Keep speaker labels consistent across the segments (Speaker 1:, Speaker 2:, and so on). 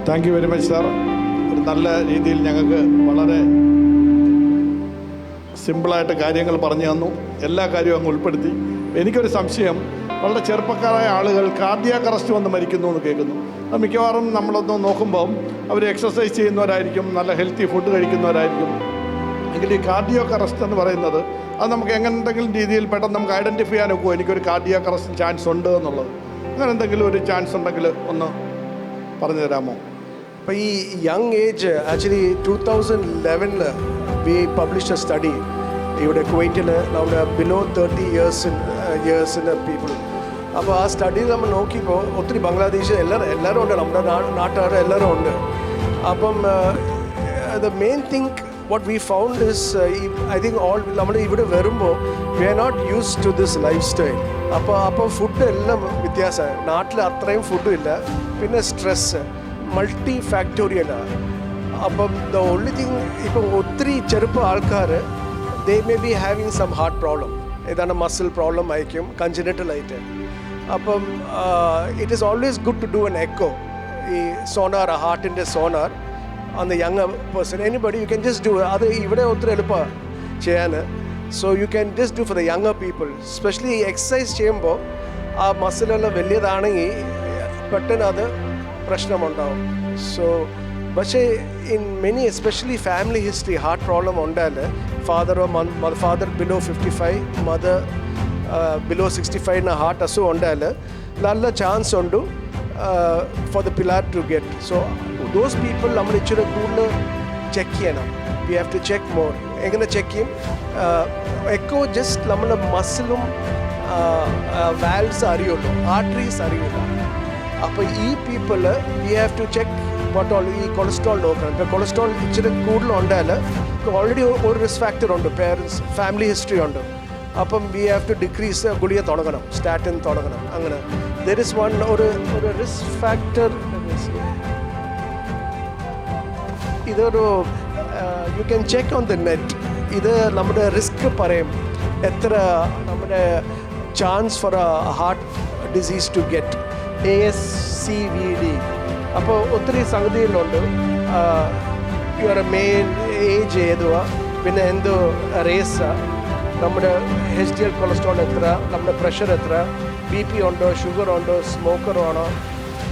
Speaker 1: Thank you very much sir. ഒരു നല്ല രീതിയിൽ ഞങ്ങൾക്ക് വളരെ സിമ്പിളായിട്ട് കാര്യങ്ങൾ പറഞ്ഞു തന്നു. എല്ലാ കാര്യവും അങ്ങ് ഉൾപ്പെടുത്തി. എനിക്കൊരു സംശയം, വളരെ ചെറുപ്പക്കാരായ ആളുകൾ കാർഡിയാക് അറസ്റ്റ് വന്ന് മരിക്കുന്നു എന്ന് കേൾക്കുന്നു. അത് മിക്കവാറും നമ്മളൊന്ന് നോക്കുമ്പം അവർ എക്സസൈസ് ചെയ്യുന്നവരായിരിക്കും, നല്ല ഹെൽത്തി ഫുഡ് കഴിക്കുന്നവരായിരിക്കും. എങ്കിൽ ഈ കാർഡിയാക് അറസ്റ്റ് എന്ന് പറയുന്നത് അത് നമുക്ക് എന്തെങ്കിലും രീതിയിൽ പെട്ടെന്ന് നമുക്ക് ഐഡൻറ്റിഫൈ ചെയ്യാൻ ഒക്കുമോ എനിക്കൊരു കാർഡിയാക് അറസ്റ്റിന് ചാൻസ് ഉണ്ട് എന്നുള്ളത്? അങ്ങനെ എന്തെങ്കിലും ഒരു ചാൻസ് ഉണ്ടെങ്കിൽ ഒന്ന് പറഞ്ഞു തരാമോ?
Speaker 2: അപ്പോൾ ഈ young age actually 2011 we publish a study ഇവിടെ കുവൈറ്റിൽ നമ്മുടെ ബിലോ 30 ഇയേഴ്സിൻ്റെ പീപ്പിൾ. അപ്പോൾ ആ സ്റ്റഡിയിൽ നമ്മൾ നോക്കിയപ്പോൾ ഒത്തിരി ബംഗ്ലാദേശ് എല്ലാവരും ഉണ്ട്, നമ്മുടെ നാട്ടുകാർ എല്ലാവരും ഉണ്ട്. അപ്പം the main thing what we found is I think all നമ്മൾ ഇവിടെ വരുമ്പോൾ we are not used to this lifestyle. അപ്പോൾ ഫുഡ് എല്ലാം വ്യത്യാസമാണ്. നാട്ടിൽ അത്രയും ഫുഡും ഇല്ല, പിന്നെ സ്ട്രെസ് മൾട്ടി ഫാക്ടോറിയലാണ്. അപ്പം ദ ഓൺലി തിങ് ഇപ്പം ഒത്തിരി ചെറുപ്പ ആൾക്കാർ they may be having some heart problem, ഏതാണ് മസിൽ പ്രോബ്ലം ആയിരിക്കും കൺജനിറ്റൽ ആയിട്ട്. അപ്പം it is always good to do an echo, ഈ സോണാർ, ഹാർട്ടിൻ്റെ sonar on the younger person. Anybody, you can just do it. അത് ഇവിടെ ഒത്തിരി എളുപ്പമാണ് ചെയ്യാൻ. So you can just do for the younger people. Specially exercise ചെയ്യുമ്പോൾ ആ മസിലെല്ലാം വലിയതാണെങ്കിൽ പെട്ടെന്ന് അത് പ്രശ്നമുണ്ടാവും. സോ പക്ഷേ in many especially family history heart problem ഉണ്ടായാൽ father below 55, mother below 65 heart അസുഖം ഉണ്ടായാൽ നല്ല ചാൻസ് ഉണ്ട് for the pillar to get. So those people നമ്മൾ ഇച്ചിരി കൂടുതൽ ചെക്ക് ചെയ്യണം. We have to check more. എങ്ങനെ ചെക്ക് ചെയ്യും? എക്കോ ജസ്റ്റ് നമ്മുടെ മസിലും വാൽവ്സ് അറിയുള്ളൂ, ആർട്ടറീസ് അറിയില്ല. അപ്പോൾ ഈ people we have to check what all. ഈ കൊളസ്ട്രോൾ നോക്കണം. ഇപ്പോൾ കൊളസ്ട്രോൾ ഇച്ചിരി കൂടുതൽ ഉണ്ടായാൽ ഓൾറെഡി ഒരു റിസ്ക് ഫാക്ടർ ഉണ്ട്, പേരൻസ് ഫാമിലി ഹിസ്റ്ററി ഉണ്ട്. അപ്പം വി ഹാവ് ടു ഡിക്രീസ് ഗുളിക തുടങ്ങണം, സ്റ്റാറ്റിൻ തുടങ്ങണം. അങ്ങനെ there is one ഒരു റിസ്ക് ഫാക്ടർ. ഇതൊരു you can check on the net. ഇത് നമ്മുടെ റിസ്ക് പറയും, എത്ര നമ്മുടെ chance for a heart disease to get ASCVD. അപ്പോൾ ഒത്തിരി സംഗതികളുണ്ട്. യുവർ മെയിൻ ഏജ് ഏതുവാ, പിന്നെ എന്തോ റേസാ, നമ്മുടെ HDL കൊളസ്ട്രോൾ എത്ര, നമ്മുടെ പ്രഷർ എത്ര, BP ഉണ്ടോ, ഷുഗർ ഉണ്ടോ, സ്മോക്കർ ആണോ.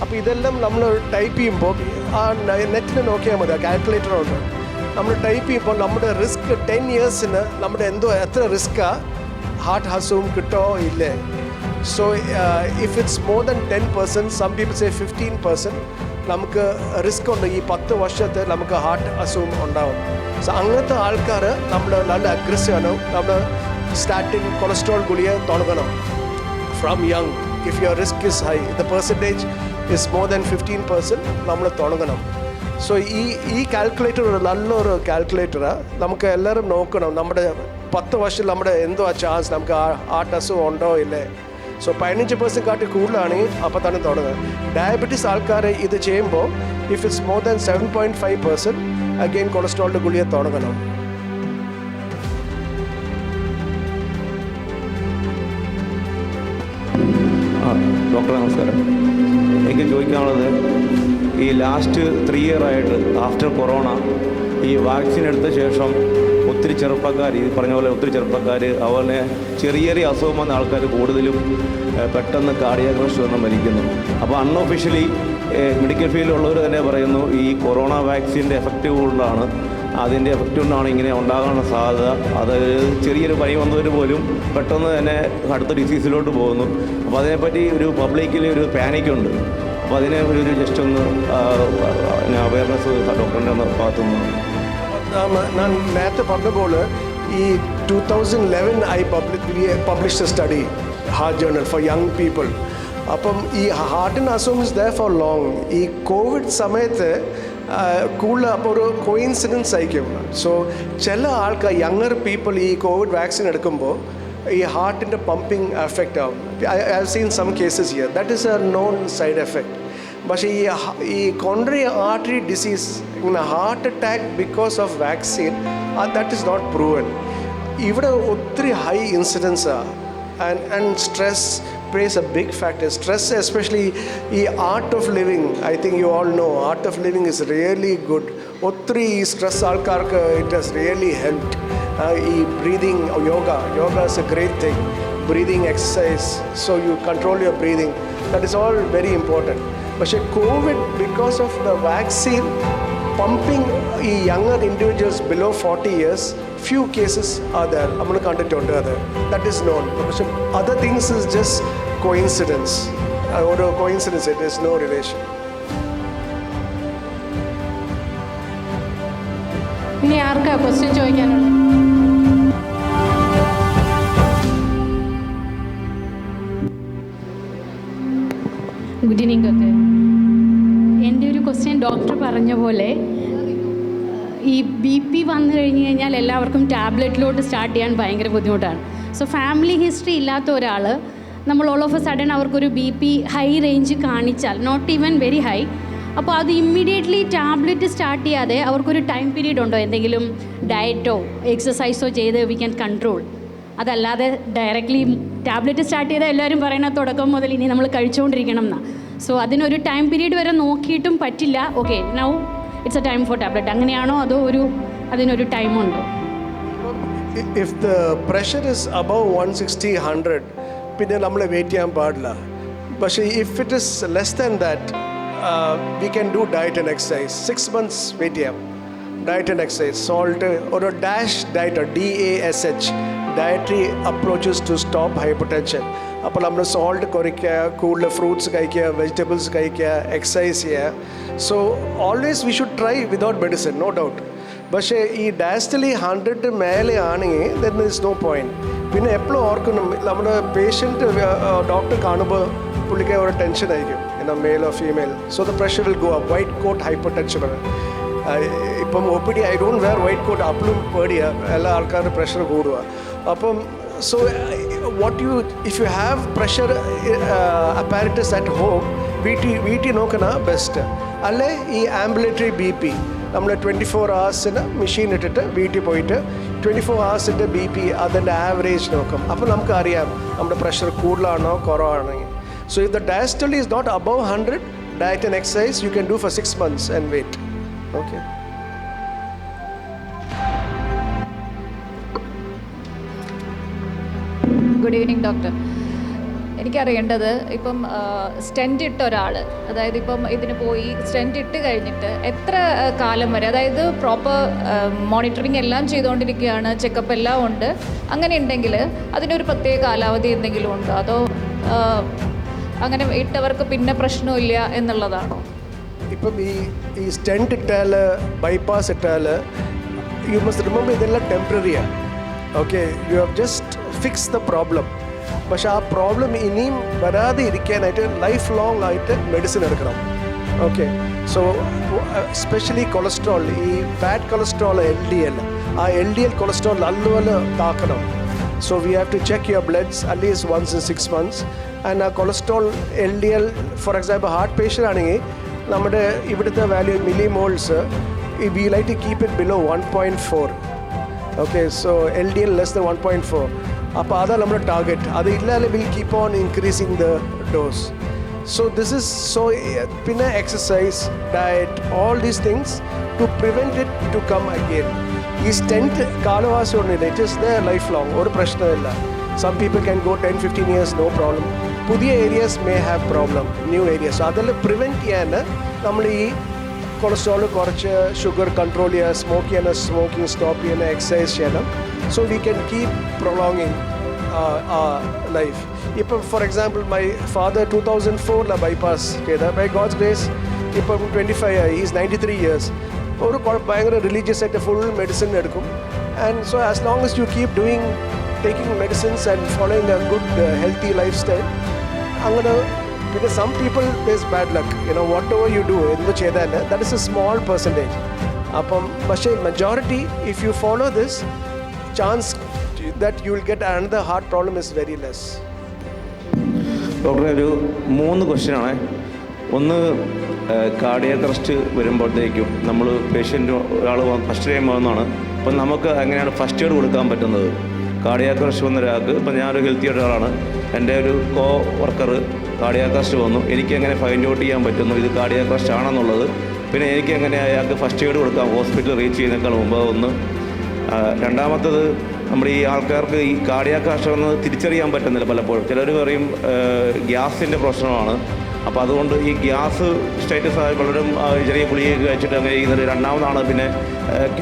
Speaker 2: അപ്പോൾ ഇതെല്ലാം നമ്മൾ ടൈപ്പ് ചെയ്യുമ്പോൾ ആ നെറ്റിൽ നോക്കിയാൽ മതി, കാൽക്കുലേറ്റർ ഉണ്ട്. നമ്മൾ ടൈപ്പ് ചെയ്യുമ്പോൾ നമ്മുടെ റിസ്ക് 10 ഇയേഴ്സിന് നമ്മുടെ എത്ര റിസ്ക്കാണ്, ഹാർട്ട് അസുഖം കിട്ടോ ഇല്ലേ. So if it's more than 10%, some people say 15%, നമുക്ക് റിസ്ക് ഉണ്ട് ഈ 10 വർഷത്തെ നമുക്ക് ഹാർട്ട് അസുഖം ഉണ്ടാവും. സോ അങ്ങനത്തെ ആൾക്കാർ നമ്മൾ നല്ല അഗ്രസീവ് ആണ്. നമ്മൾ സ്റ്റാറ്റിൻ കൊളസ്ട്രോൾ ഗുളിക തുടങ്ങണം from young. If your risk is high, the percentage is more than 15%, നമ്മൾ തുടങ്ങണം. സോ ഈ കാൽക്കുലേറ്റർ ഒരു നല്ലൊരു കാൽക്കുലേറ്ററാണ്. നമുക്ക് എല്ലാവരും നോക്കണം നമ്മുടെ 10 വർഷം നമ്മുടെ എന്തോ ചാൻസ്, നമുക്ക് ഹാർട്ട് അസുഖം ഉണ്ടോ ഇല്ലേ. സോ 15% കാട്ടി കൂടുതലാണെങ്കിൽ അപ്പോൾ തന്നെ തുടങ്ങുക. ഡയബറ്റീസ് ആൾക്കാർ ഇത് ചെയ്യുമ്പോൾ if it's more than 7.5%, again കൊളസ്ട്രോളിൻ്റെ ഗുളിക തുടങ്ങണം.
Speaker 3: ഡോക്ടർ നമസ്കാരം. എനിക്ക് ചോദിക്കാനുള്ളത്, ഈ ലാസ്റ്റ് 3 ഇയറായിട്ട് ആഫ്റ്റർ കൊറോണ ഈ വാക്സിൻ എടുത്ത ശേഷം ഒത്തിരി ചെറുപ്പക്കാർ, ഈ പറഞ്ഞ പോലെ ഒത്തിരി ചെറുപ്പക്കാർ, അതുപോലെ ചെറിയ ചെറിയ അസുഖം വന്ന ആൾക്കാർ കൂടുതലും പെട്ടെന്ന് കാർഡിയാക് അറസ്റ്റ് വന്ന് മരിക്കുന്നു. അപ്പോൾ അൺഒഫീഷ്യലി മെഡിക്കൽ ഫീൽഡിലുള്ളവർ തന്നെ പറയുന്നു ഈ കൊറോണ വാക്സിൻ്റെ എഫക്റ്റ് കൊണ്ടാണ്, അതിൻ്റെ എഫക്റ്റ് കൊണ്ടാണ് ഇങ്ങനെ ഉണ്ടാകാനുള്ള സാധ്യത. അത് ചെറിയൊരു പനി വന്നവർ പോലും പെട്ടെന്ന് തന്നെ അടുത്ത ഡിസീസിലോട്ട് പോകുന്നു. അപ്പോൾ അതിനെപ്പറ്റി ഒരു പബ്ലിക്കിൽ ഒരു പാനിക്കുണ്ട്. അപ്പോൾ അതിനെ ഒരു ജസ്റ്റ് ഒന്ന് അവയർനെസ് ഡോക്ടറിൻ്റെ ഭാഗത്തുനിന്ന്.
Speaker 2: ഞാൻ നേരത്തെ പറഞ്ഞപ്പോൾ ഈ 2011 I publish a study, heart journal for young people. അപ്പം ഈ ഹാർട്ടിന് അസുഖം ഇസ് ദയർ ഫോർ ലോങ്. ഈ കോവിഡ് സമയത്ത് കൂടുതൽ അപ്പോൾ ഒരു കോയിൻസിഡൻസ് ആയിരിക്കും. സോ ചില ആൾക്കാർ യങ്ങർ പീപ്പിൾ ഈ കോവിഡ് വാക്സിൻ എടുക്കുമ്പോൾ ഈ ഹാർട്ടിൻ്റെ പമ്പിങ് എഫക്റ്റ് ആവും. I have seen some cases here, that is a known side effect. പക്ഷേ ഈ കോൺട്രി ആർട്ടറി ഡിസീസ്, ഇങ്ങനെ heart attack because of vaccine, that is not proven. ഇവിടെ ഒത്തിരി ഹൈ ഇൻസിഡൻസാണ്. And stress, plays a big factor. Stress, especially the art of living, I think you all know, art of living is really good. Ottri stress alkarku, it has really helped. Breathing, yoga is a great thing. Breathing exercise, so you control your breathing. That is all very important. But COVID, because of the vaccine, pumping younger individuals below 40 years, few cases are there. I'm going to contact on other. That is known. But other things is just coincidence. Or a coincidence, it is no relation.
Speaker 4: ഇനി ആർക്കാ question ചോദിക്കാനുള്ളത്? Good evening doctor. എൻ്റെ ഒരു question doctor പറഞ്ഞ പോലെ ഈ BP വന്നു കഴിഞ്ഞ് കഴിഞ്ഞാൽ എല്ലാവർക്കും ടാബ്ലറ്റിലോട്ട് സ്റ്റാർട്ട് ചെയ്യാൻ ഭയങ്കര ബുദ്ധിമുട്ടാണ്. സോ ഫാമിലി ഹിസ്റ്ററി ഇല്ലാത്ത ഒരാൾ നമ്മൾ ഓൾ ഓഫ് എ സഡൻ അവർക്കൊരു BP ഹൈ റേഞ്ച് കാണിച്ചാൽ, നോട്ട് ഈവൻ വെരി ഹൈ, അപ്പോൾ അത് ഇമ്മീഡിയറ്റ്ലി ടാബ്ലറ്റ് സ്റ്റാർട്ട് ചെയ്യാതെ അവർക്കൊരു ടൈം പീരീഡ് ഉണ്ടോ? എന്തെങ്കിലും ഡയറ്റോ എക്സസൈസോ ചെയ്ത് വി ക്യാൻ കൺട്രോൾ? അതല്ലാതെ ഡയറക്റ്റ്ലി ടാബ്ലറ്റ് സ്റ്റാർട്ട് ചെയ്താൽ എല്ലാവരും പറയുന്ന തുടക്കം മുതൽ ഇനി നമ്മൾ കഴിച്ചുകൊണ്ടിരിക്കണം എന്നാണ്. സോ അതിനൊരു ടൈം പീരീഡ് വരെ നോക്കിയിട്ടും പറ്റില്ല. Okay, now it's A time for tablet, അങ്ങനെയാണോ അതോ അതിനൊരു ടൈമുണ്ടോ?
Speaker 2: If the pressure is above 160-100, പിന്നെ നമ്മൾ വെയിറ്റ് ചെയ്യാൻ പാടില്ല. പക്ഷേ if it is less than that, we can do diet and exercise. 6 months wait ചെയ്യാം. Diet and exercise, salt, or a DASH diet, or DASH, dietary approaches to stop hypertension. അപ്പോൾ നമ്മൾ salt കുറയ്ക്കുക, കൂടുതൽ fruits കഴിക്കുക, vegetables കഴിക്കുക, exercise ചെയ്യുക. So always we should try without medicine, no doubt. പക്ഷേ ഈ ഡയസ്റ്റലി 100 മേലെ ആണെങ്കിൽ ദെൻ ഇസ് നോ പോയിൻറ്റ്. പിന്നെ എപ്പോഴും ഓർക്കണം, നമ്മുടെ പേഷ്യൻറ്റ് ഡോക്ടർ കാണുമ്പോൾ പുള്ളിക്ക് ഒരു ടെൻഷൻ ആയിരിക്കും, male or female. So the pressure will go up. White coat hypertension. ഇപ്പം OPD I don't wear white coat, അപ്പോഴും പേടിയാണ്, എല്ലാ ആൾക്കാരുടെ പ്രഷർ കൂടുക. അപ്പം so what you, if you have pressure apparatus at home, VT നോക്കണ best. അല്ലേ ഈ ആംബുലേറ്ററി BP, നമ്മൾ 24 hours മെഷീൻ ഇട്ടിട്ട് വീട്ടിൽ പോയിട്ട് 24 hours BP അതിൻ്റെ ആവറേജ് നോക്കും. അപ്പോൾ നമുക്ക് അറിയാം നമ്മുടെ പ്രഷർ കൂടുതലാണോ കുറവാണെങ്കിൽ. So if the diastole is not above 100, diet and exercise you can do for 6 months and wait. Okay.
Speaker 5: Good evening doctor. എനിക്കറിയേണ്ടത്, ഇപ്പം സ്റ്റെൻറ്റ് ഇട്ട ഒരാൾ, അതായത് ഇപ്പം ഇതിന് പോയി സ്റ്റെൻറ്റ് ഇട്ട് കഴിഞ്ഞിട്ട് എത്ര കാലം വരെ, അതായത് പ്രോപ്പർ മോണിറ്ററിങ് എല്ലാം ചെയ്തുകൊണ്ടിരിക്കുകയാണ്, ചെക്കപ്പ് എല്ലാം ഉണ്ട്, അങ്ങനെ ഉണ്ടെങ്കിൽ അതിനൊരു പ്രത്യേക കാലാവധി എന്തെങ്കിലും ഉണ്ടോ, അതോ അങ്ങനെ ഇട്ടവർക്ക് പിന്നെ പ്രശ്നമില്ല എന്നുള്ളതാണോ?
Speaker 2: ഇപ്പം ഈ സ്റ്റെൻറ്റ് ഇട്ടാൽ, ബൈപ്പാസ് ഇട്ടാൽ, യു മസ്റ്റ് റിമെമ്പർ ഇതെല്ലാം ടെമ്പററിയാണ്. Okay, you have just fix the problem. പക്ഷെ ആ പ്രോബ്ലം ഇനിയും വരാതെ ഇരിക്കാനായിട്ട് ലൈഫ് ലോങ് ആയിട്ട് മെഡിസിൻ എടുക്കണം. ഓക്കെ, സോ എസ്പെഷ്യലി കൊളസ്ട്രോൾ, ഈ ബാഡ് കൊളസ്ട്രോൾ LDL, ആ LDL കൊളസ്ട്രോൾ നല്ലപോലെ താക്കണം. So we have to check your bloods at least once in 6 months. And ആ cholesterol LDL, for example heart patient ആണെങ്കിൽ നമ്മുടെ ഇവിടുത്തെ value millimoles, we like to keep it below 1.4. Okay, so LDL less than 1.4. അപ്പോൾ അതാണ് നമ്മുടെ target. അത് ഇല്ലാതെ will keep on increasing the dose. So this is so. പിന്നെ exercise, diet, all these things to prevent it to come again. ഈ stent കാലവാസം ഒന്നുമില്ല, it is the life long, ഒരു പ്രശ്നമില്ല. Some people can go 10-15 years, no problem. പുതിയ areas may have problem, new areas. അതെല്ലാം prevent ചെയ്യാൻ നമ്മൾ ഈ കൊളസ്ട്രോൾ കുറച്ച്, ഷുഗർ കൺട്രോൾ ചെയ്യുക, സ്മോക്കിംഗ് സ്റ്റോപ്പ് ചെയ്യണം, എക്സസൈസ് ചെയ്യണം. So we can keep prolonging life. ഇപ്പം for example my father 2004 bypass ചെയ്ത, ബൈ ഗോഡ്സ് ഗ്രേസ് ഇപ്പം 25 ആയി, ഈസ് 93 years. ഒരു ഭയങ്കര റിലീജിയസ് ആയിട്ട് ഫുൾ മെഡിസിൻ എടുക്കും. And so as long as you keep doing taking medicines and following a good healthy lifestyle, അങ്ങനെ. പിന്നെ some people face bad luck, whatever you do, എന്ത് ചെയ്താൽ that is a small percentage. അപ്പം പക്ഷേ majority if you follow this, chance that you will get another heart problem is very less.
Speaker 3: ഡോക്ടറെ, ഒരു 3 ക്വസ്റ്റ്യനാണ്. ഒന്ന്, കാർഡിയാക് അറസ്റ്റ് വരുമ്പോഴത്തേക്കും നമ്മൾ പേഷ്യൻ്റ് ഒരാൾ ഫസ്റ്റ് ടൈം വന്നതാണ്, അപ്പം നമുക്ക് എങ്ങനെയാണ് ഫസ്റ്റ് എയ്ഡ് കൊടുക്കാൻ പറ്റുന്നത്? കാർഡിയാക് അറസ്റ്റ് വന്ന ഒരാൾക്ക്, ഇപ്പം ഞാനൊരു ഹെൽത്തി ആയിട്ട് ഒരാളാണ്, എൻ്റെ ഒരു കോ വർക്കർ കാർഡിയാക് അറസ്റ്റ് വന്നു, എനിക്കെങ്ങനെ ഫൈൻഡ് ഔട്ട് ചെയ്യാൻ പറ്റുന്നു ഇത് കാർഡിയാക് അറസ്റ്റ് ആണെന്നുള്ളത്, പിന്നെ എനിക്കെങ്ങനെ അയാൾക്ക് ഫസ്റ്റ് എയ്ഡ് കൊടുക്കാം ഹോസ്പിറ്റലിൽ റീച്ച് ചെയ്യുന്നതിനേക്കാൾ മുമ്പ് ഒന്ന്. രണ്ടാമത്തത്, നമ്മുടെ ഈ ആൾക്കാർക്ക് ഈ കാർഡിയാക് അറസ്റ്റ് വന്നത് തിരിച്ചറിയാൻ പറ്റുന്നില്ല പലപ്പോഴും. ചിലർ പറയും ഗ്യാസിൻ്റെ പ്രശ്നമാണ്, അപ്പോൾ അതുകൊണ്ട് ഈ ഗ്യാസ് സ്റ്റേറ്റസ് ആയി പലരും ചെറിയ ഗുളികയൊക്കെ കഴിച്ചിട്ട് അങ്ങനെ ചെയ്യുന്നത് രണ്ടാമതാണ് പിന്നെ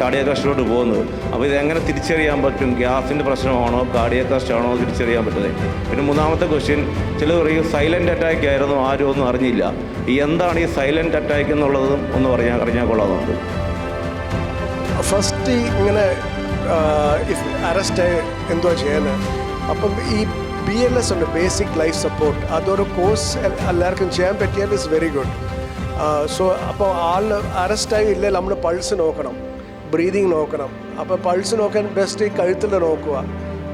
Speaker 3: കാർഡിയാക് അറസ്റ്റിലോട്ട് പോകുന്നത്. അപ്പോൾ ഇതെങ്ങനെ തിരിച്ചറിയാൻ പറ്റും, ഗ്യാസിൻ്റെ പ്രശ്നമാണോ കാർഡിയാക് അറസ്റ്റ് ആണോ തിരിച്ചറിയാൻ പറ്റുന്നത്? പിന്നെ മൂന്നാമത്തെ ക്വസ്റ്റ്യൻ, ചിലർ പറയും സൈലൻ്റ് അറ്റാക്ക് ആയിരുന്നു, ആരും ഒന്നും അറിഞ്ഞില്ല. എന്താണ് ഈ സൈലൻ്റ് അറ്റാക്ക് എന്നുള്ളതും ഒന്ന് അറിഞ്ഞാൽ കൊള്ളാമെന്നുണ്ട്.
Speaker 2: ഫസ്റ്റ് ഇങ്ങനെ അറസ്റ്റ് എന്തുവാ ചെയ്യാൻ, അപ്പം ഈ BLS ഉണ്ട്, ബേസിക് ലൈഫ് സപ്പോർട്ട്, അതൊരു കോഴ്സ് എല്ലാവർക്കും ചെയ്യാൻ പറ്റിയാൽ ഇസ് വെരി ഗുഡ്. സോ അപ്പോൾ ആൾ അറസ്റ്റായി ഇല്ലേ നമ്മൾ പൾസ് നോക്കണം, ബ്രീതിങ് നോക്കണം. അപ്പോൾ പൾസ് നോക്കാൻ ബെസ്റ്റ് കഴുത്തിൽ നോക്കുക,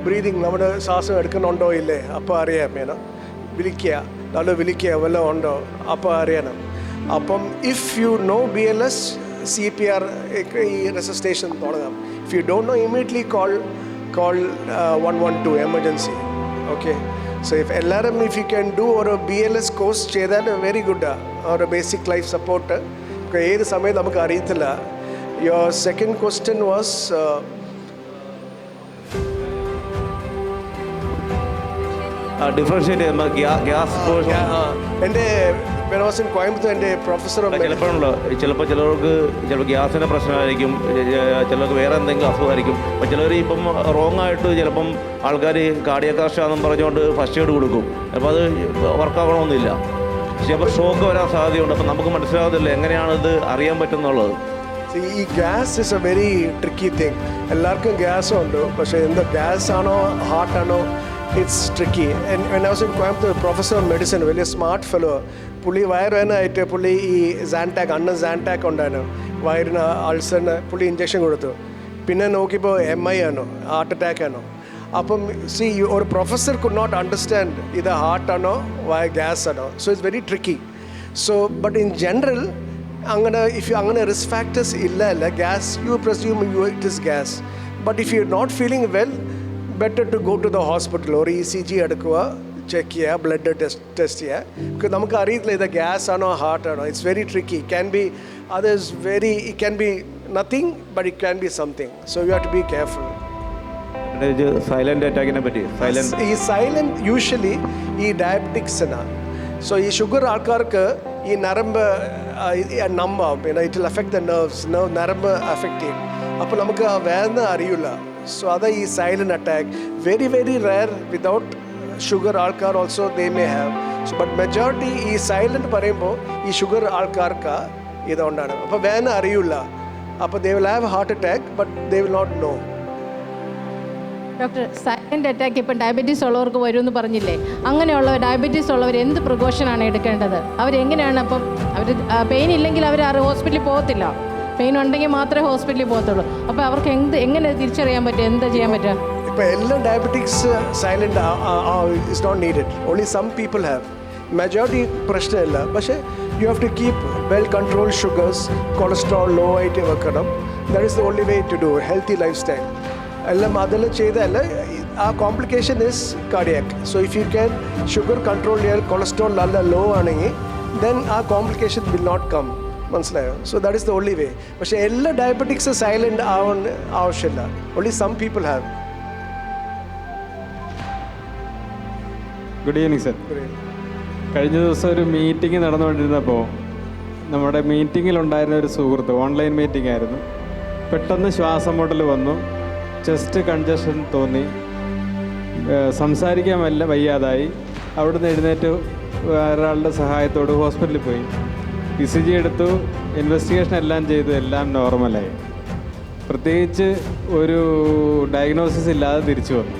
Speaker 2: ബ്രീതിങ് നമ്മുടെ ശ്വാസം എടുക്കുന്നുണ്ടോ ഇല്ലേ അപ്പോൾ അറിയാം. വിളിക്കുക, നല്ല വിളിക്കുക വല്ലതും ഉണ്ടോ അപ്പോൾ അറിയണം. അപ്പം if you know BLS, CPR ഈ റെസിസ്റ്റേഷൻ തുടങ്ങാം. If you don't know immediately call 112 emergency. Okay, so if LRM, if you can do or a BLS course ചെയ്താൽ very good, or a basic life support ഏത് സമയത്ത് നമുക്ക് അറിയത്തില്ല. Your second question was
Speaker 3: differentiate gas
Speaker 2: എൻ്റെ when I was in Coimbatore, എൻ്റെ professor
Speaker 3: ചിലപ്പോഴുണ്ടല്ലോ, ചിലപ്പോൾ ഗ്യാസിൻ്റെ പ്രശ്നമായിരിക്കും, ചിലർക്ക് വേറെ എന്തെങ്കിലും അസുഖമായിരിക്കും. അപ്പോൾ ചിലർ ഇപ്പം റോങ് ആയിട്ട് ചിലപ്പം ആൾക്കാർ കാർഡിയാക് അറസ്റ്റ് ആണെന്ന് പറഞ്ഞുകൊണ്ട് ഫസ്റ്റ് എയ്ഡ് കൊടുക്കും. അപ്പോൾ അത് വർക്കാവണമെന്നില്ല, ചിലപ്പോൾ ഷോക്ക് വരാൻ സാധ്യതയുണ്ട്. അപ്പം നമുക്ക് മനസ്സിലാകത്തില്ല എങ്ങനെയാണ് ഇത് അറിയാൻ പറ്റുന്നുള്ളത്.
Speaker 2: ഈ gas is a very tricky thing. എല്ലാവർക്കും ഗ്യാസും ഉണ്ട്, പക്ഷേ എന്താ ഗ്യാസ് ആണോ ഹാർട്ടാണോ, it's tricky. when I was in Coimbatore, professor of medicine, വലിയ സ്മാർട്ട് ഫെലോ, പുള്ളി വയറുവേദനയായിട്ട് പുള്ളി ഈ സാൻടാക്ക് ഉണ്ടായിരുന്നു, വയറിന് അൾസറിന് പുള്ളി ഇഞ്ചക്ഷൻ കൊടുത്തു. പിന്നെ നോക്കിയപ്പോൾ MI ആണോ ഹാർട്ട് അറ്റാക്ക് ആണോ. അപ്പം ഒരു പ്രൊഫസർ കുഡ് നോട്ട് അണ്ടർസ്റ്റാൻഡ് ഇത് ഹാർട്ടാണോ ഗ്യാസ് ആണോ. So it's very tricky. So but in general അങ്ങനെ ഇഫ് അങ്ങനെ റിസ്ക് ഫാക്ടേഴ്സ് ഇല്ല gas, you presume it is gas. But if you not feeling well, better to go to the hospital or ECG എടുക്കുക, check ചെയ്യുക, blood test ചെയ്യുക. നമുക്ക് അറിയില്ല ഇത് gas ആണോ ഹാർട്ട് ആണോ. It's very tricky. Can be others very, it can be nothing but it can be something. So you have to be careful.
Speaker 3: Silent അറ്റാക്കിനെ പറ്റി
Speaker 2: ഈ സൈലൻറ്റ് യൂഷ്വലി ഈ ഡയബറ്റിക്സിനാണ്. സോ ഈ ഷുഗർ ആൾക്കാർക്ക് ഈ നരമ്പ് നമ്പാവും, it will affect the nerves, നരമ്പ് അഫക്റ്റ് ചെയ്യും. അപ്പോൾ നമുക്ക് ആ വേദന അറിയില്ല. സോ അത് ഈ silent attack very very rare. Without sugar ആൾക്കാർ also they may have. So but majority ഈ സൈലൻറ്റ് പറയുമ്പോൾ ഈ ഷുഗർ ആൾക്കാർക്ക് ഇതുകൊണ്ടാണ്. അപ്പോൾ വേദന അറിയില്ല. അപ്പോൾ they will have heart attack but they will not know.
Speaker 4: Doctor, silent attack ഇപ്പം ഡയബറ്റീസ് ഉള്ളവർക്ക് വരുമെന്ന് പറഞ്ഞില്ലേ, അങ്ങനെയുള്ള ഡയബറ്റീസ് ഉള്ളവർ എന്ത് പ്രിക്കോഷനാണ് എടുക്കേണ്ടത്? അവരെങ്ങനെയാണ് അപ്പം അവർ പെയിൻ ഇല്ലെങ്കിൽ അവർ ഹോസ്പിറ്റലിൽ പോകത്തില്ല, പെയിൻ ഉണ്ടെങ്കിൽ മാത്രമേ ഹോസ്പിറ്റലിൽ പോകത്തുള്ളൂ. അപ്പോൾ അവർക്ക് എങ്ങനെ തിരിച്ചറിയാൻ പറ്റും, എന്താ ചെയ്യാൻ പറ്റുക?
Speaker 2: ഇപ്പോൾ എല്ലാ diabetics silent is not needed. Only some people have. Majority പ്രശ്നമില്ല. പക്ഷേ you have to keep well control sugars, cholesterol low ആയിട്ട് വെക്കണം. That is the only way to do healthy lifestyle. എല്ലാം അതെല്ലാം ചെയ്താൽ ആ complication is cardiac. So if you can sugar control ചെയ്യാൻ, cholesterol നല്ല ലോ ആണെങ്കിൽ ദെൻ ആ കോംപ്ലിക്കേഷൻ വിൽ നോട്ട് കം. മനസ്സിലായോ? So that is the only way. പക്ഷേ എല്ലാ ഡയബറ്റിക്സ് സൈലൻ്റ് ആവാൻ ആവശ്യമില്ല. Only some people have.
Speaker 6: Good evening sir. കഴിഞ്ഞ ദിവസം ഒരു മീറ്റിംഗ് നടന്നുകൊണ്ടിരുന്നപ്പോൾ നമ്മുടെ മീറ്റിങ്ങിലുണ്ടായിരുന്ന ഒരു സുഹൃത്ത്, ഓൺലൈൻ മീറ്റിംഗ് ആയിരുന്നു, പെട്ടെന്ന് ശ്വാസം മുട്ടൽ വന്നു, ചെസ്റ്റ് കൺജഷൻ തോന്നി, സംസാരിക്കാൻ വയ്യാതായി. അവിടുന്ന് എഴുന്നേറ്റ് ഒരാളുടെ സഹായത്തോട് ഹോസ്പിറ്റലിൽ പോയി. ECG എടുത്തു, ഇൻവെസ്റ്റിഗേഷൻ എല്ലാം ചെയ്തു, എല്ലാം നോർമലായി. പ്രത്യേകിച്ച് ഒരു ഡയഗ്നോസിസ് ഇല്ലാതെ തിരിച്ചു വന്നു.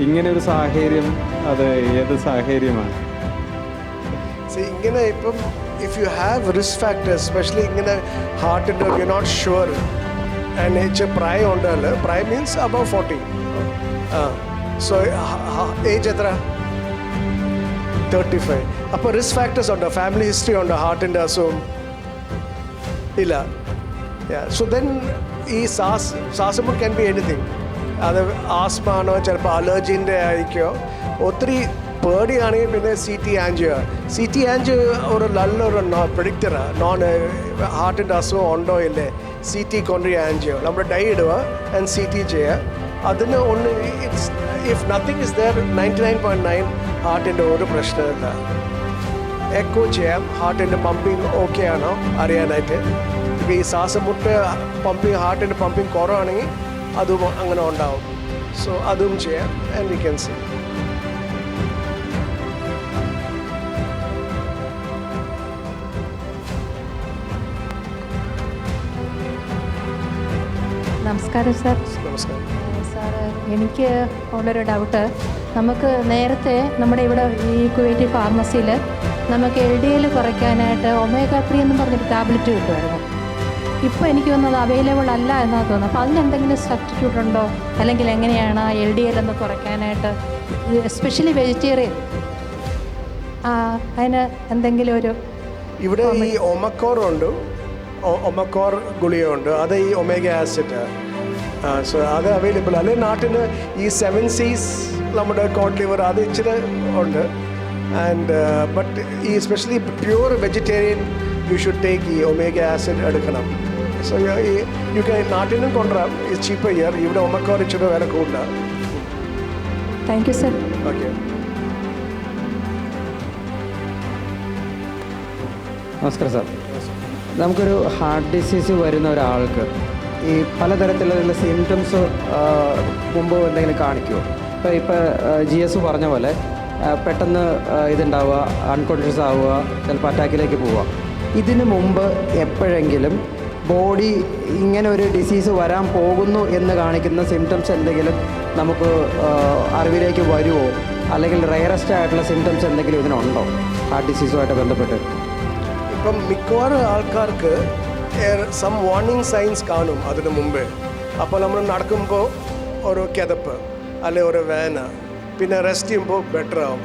Speaker 6: ഇങ്ങനെ ഒരു സാഹചര്യം, അത് ഏത് സാഹചര്യമാണ്?
Speaker 2: ഇങ്ങനെ ഇപ്പം if you have risk factors, especially ഇങ്ങനെ ഹാർട്ടിൻ്റെ യു നോട്ട് ഷുവർ ആൻഡ് പ്രായം ഉണ്ടല്ലോ, പ്രായം മീൻസ് അബവ് 40. സോ ഏജ് എത്ര? 35. അപ്പോൾ റിസ്ക് ഫാക്ടേഴ്സ് ഉണ്ടോ? ഫാമിലി ഹിസ്റ്ററി ഉണ്ടോ ഹാർട്ടിൻ്റെ അസുഖം? ഇല്ല. സോ ദെൻ ഈ ശ്വാസം മുട്ട് ക്യാൻ ബി എനിത്തിങ്. അത് ആസ്മാണോ ചിലപ്പോൾ അലർജീൻ്റെ ആയിരിക്കോ. ഒത്തിരി പേടിയാണെങ്കിൽ പിന്നെ CT ആൻജിയോ. CT ആൻജിയോ ഒരു നല്ലൊരു പ്രിഡിക്റ്ററാണ്. ഹാർട്ടിൻ്റെ അസുഖം ഉണ്ടോ ഇല്ലേ CT കൊണ്ടുപോയി ആൻജിയോ നമ്മൾ ഡൈ ഇടുക ആൻഡ് CT ചെയ്യുക. അതിന് ഒന്ന് ഇഫ് നത്തിങ് ഇസ് ദർ 99.9 ഹാർട്ടിൻ്റെ ഒരു പ്രശ്നമില്ല. എക്കോ ചെയ്യാം ഹാർട്ടിൻ്റെ പമ്പിങ് ഓക്കെ ആണോ അറിയാനായിട്ട്. ഇപ്പോൾ ഈ ശ്വാസം മുട്ട് പമ്പിങ് ഹാർട്ടിൻ്റെ പമ്പിങ് കുറവാണെങ്കിൽ അതും അങ്ങനെ ഉണ്ടാവും. സോ അതും ചെയ്യാം ആൻഡ് വി ക്യാൻ സീ.
Speaker 7: നമസ്കാരം സാർ.
Speaker 2: നമസ്കാരം
Speaker 7: സാറ്, എനിക്ക് ഉള്ളൊരു ഡൗട്ട്, നമുക്ക് നേരത്തെ നമ്മുടെ ഇവിടെ ഈ കുവൈറ്റി ഫാർമസിയിൽ നമുക്ക് LDL കുറയ്ക്കാനായിട്ട് omega-3 എന്ന് പറഞ്ഞൊരു ടാബ്ലറ്റ് കിട്ടുമായിരുന്നു. ഇപ്പോൾ എനിക്ക് തോന്നുന്നത് അവൈലബിൾ അല്ല എന്നാണ് തോന്നുന്നത്. അപ്പോൾ അതിനെന്തെങ്കിലും സബ്സ്റ്റിറ്റ്യൂട്ട് ഉണ്ടോ, അല്ലെങ്കിൽ എങ്ങനെയാണ് LDL ഒന്ന് കുറയ്ക്കാനായിട്ട്, എസ്പെഷ്യലി വെജിറ്റേറിയൻ, അതിന് എന്തെങ്കിലും ഒരു
Speaker 2: ഇവിടെ ഈ ഒമക്കോർ ഉണ്ട്, ഒമക്കോർ ഗുളികയുണ്ട്. അത് ഈ ഒമേഗ ആസിഡ്. സോ അത് അവൈലബിൾ. അല്ലെങ്കിൽ നാട്ടിന് ഈ 7 C's നമ്മുടെ കോഡ് ലിവർ അത് ഇച്ചിരി ഉണ്ട്. ആൻഡ് ബട്ട് ഈ especially pure vegetarian you should take ഈ ഒമേഗ ആസിഡ് എടുക്കണം. സോ യു ക്യാൻ നാട്ടിനും കൊണ്ടുവരാം. ഈ ചീപ്പർ ഇയർ ഇവിടെ ഒമക്കോർ ഇച്ചിരി വില കൂടുതലാണ്.
Speaker 7: Thank you sir.
Speaker 2: ഓക്കെ.
Speaker 8: നമസ്കാരം സാർ. നമുക്കൊരു ഹാർട്ട് ഡിസീസ് വരുന്ന ഒരാൾക്ക് ഈ പലതരത്തിലുള്ള സിംറ്റംസ് മുമ്പ് എന്തെങ്കിലും കാണിക്കുമോ? ഇപ്പോൾ GS പറഞ്ഞ പോലെ പെട്ടെന്ന് ഇതുണ്ടാവുക, അൺകോൺഷ്യസ് ആവുക, ചിലപ്പോൾ അറ്റാക്കിലേക്ക് പോവുക. ഇതിനു മുമ്പ് എപ്പോഴെങ്കിലും ബോഡി ഇങ്ങനെ ഒരു ഡിസീസ് വരാൻ പോകുന്നു എന്ന് കാണിക്കുന്ന സിംറ്റംസ് എന്തെങ്കിലും നമുക്ക് അറിവിലേക്ക് വരുമോ? അല്ലെങ്കിൽ റയറസ്റ്റ് ആയിട്ടുള്ള സിംറ്റംസ് എന്തെങ്കിലും ഇതിനുണ്ടോ ഹാർട്ട് ഡിസീസുമായിട്ട് ബന്ധപ്പെട്ട്?
Speaker 2: ഇപ്പം മിക്കവാറും ആൾക്കാർക്ക് സം വാർണിംഗ് സൈൻസ് കാണും അതിന് മുമ്പേ. അപ്പോൾ നമ്മൾ നടക്കുമ്പോൾ ഒരു കിതപ്പ് അല്ലെങ്കിൽ ഒരു വേന, പിന്നെ റെസ്റ്റ് ചെയ്യുമ്പോൾ ബെറ്റർ ആവും.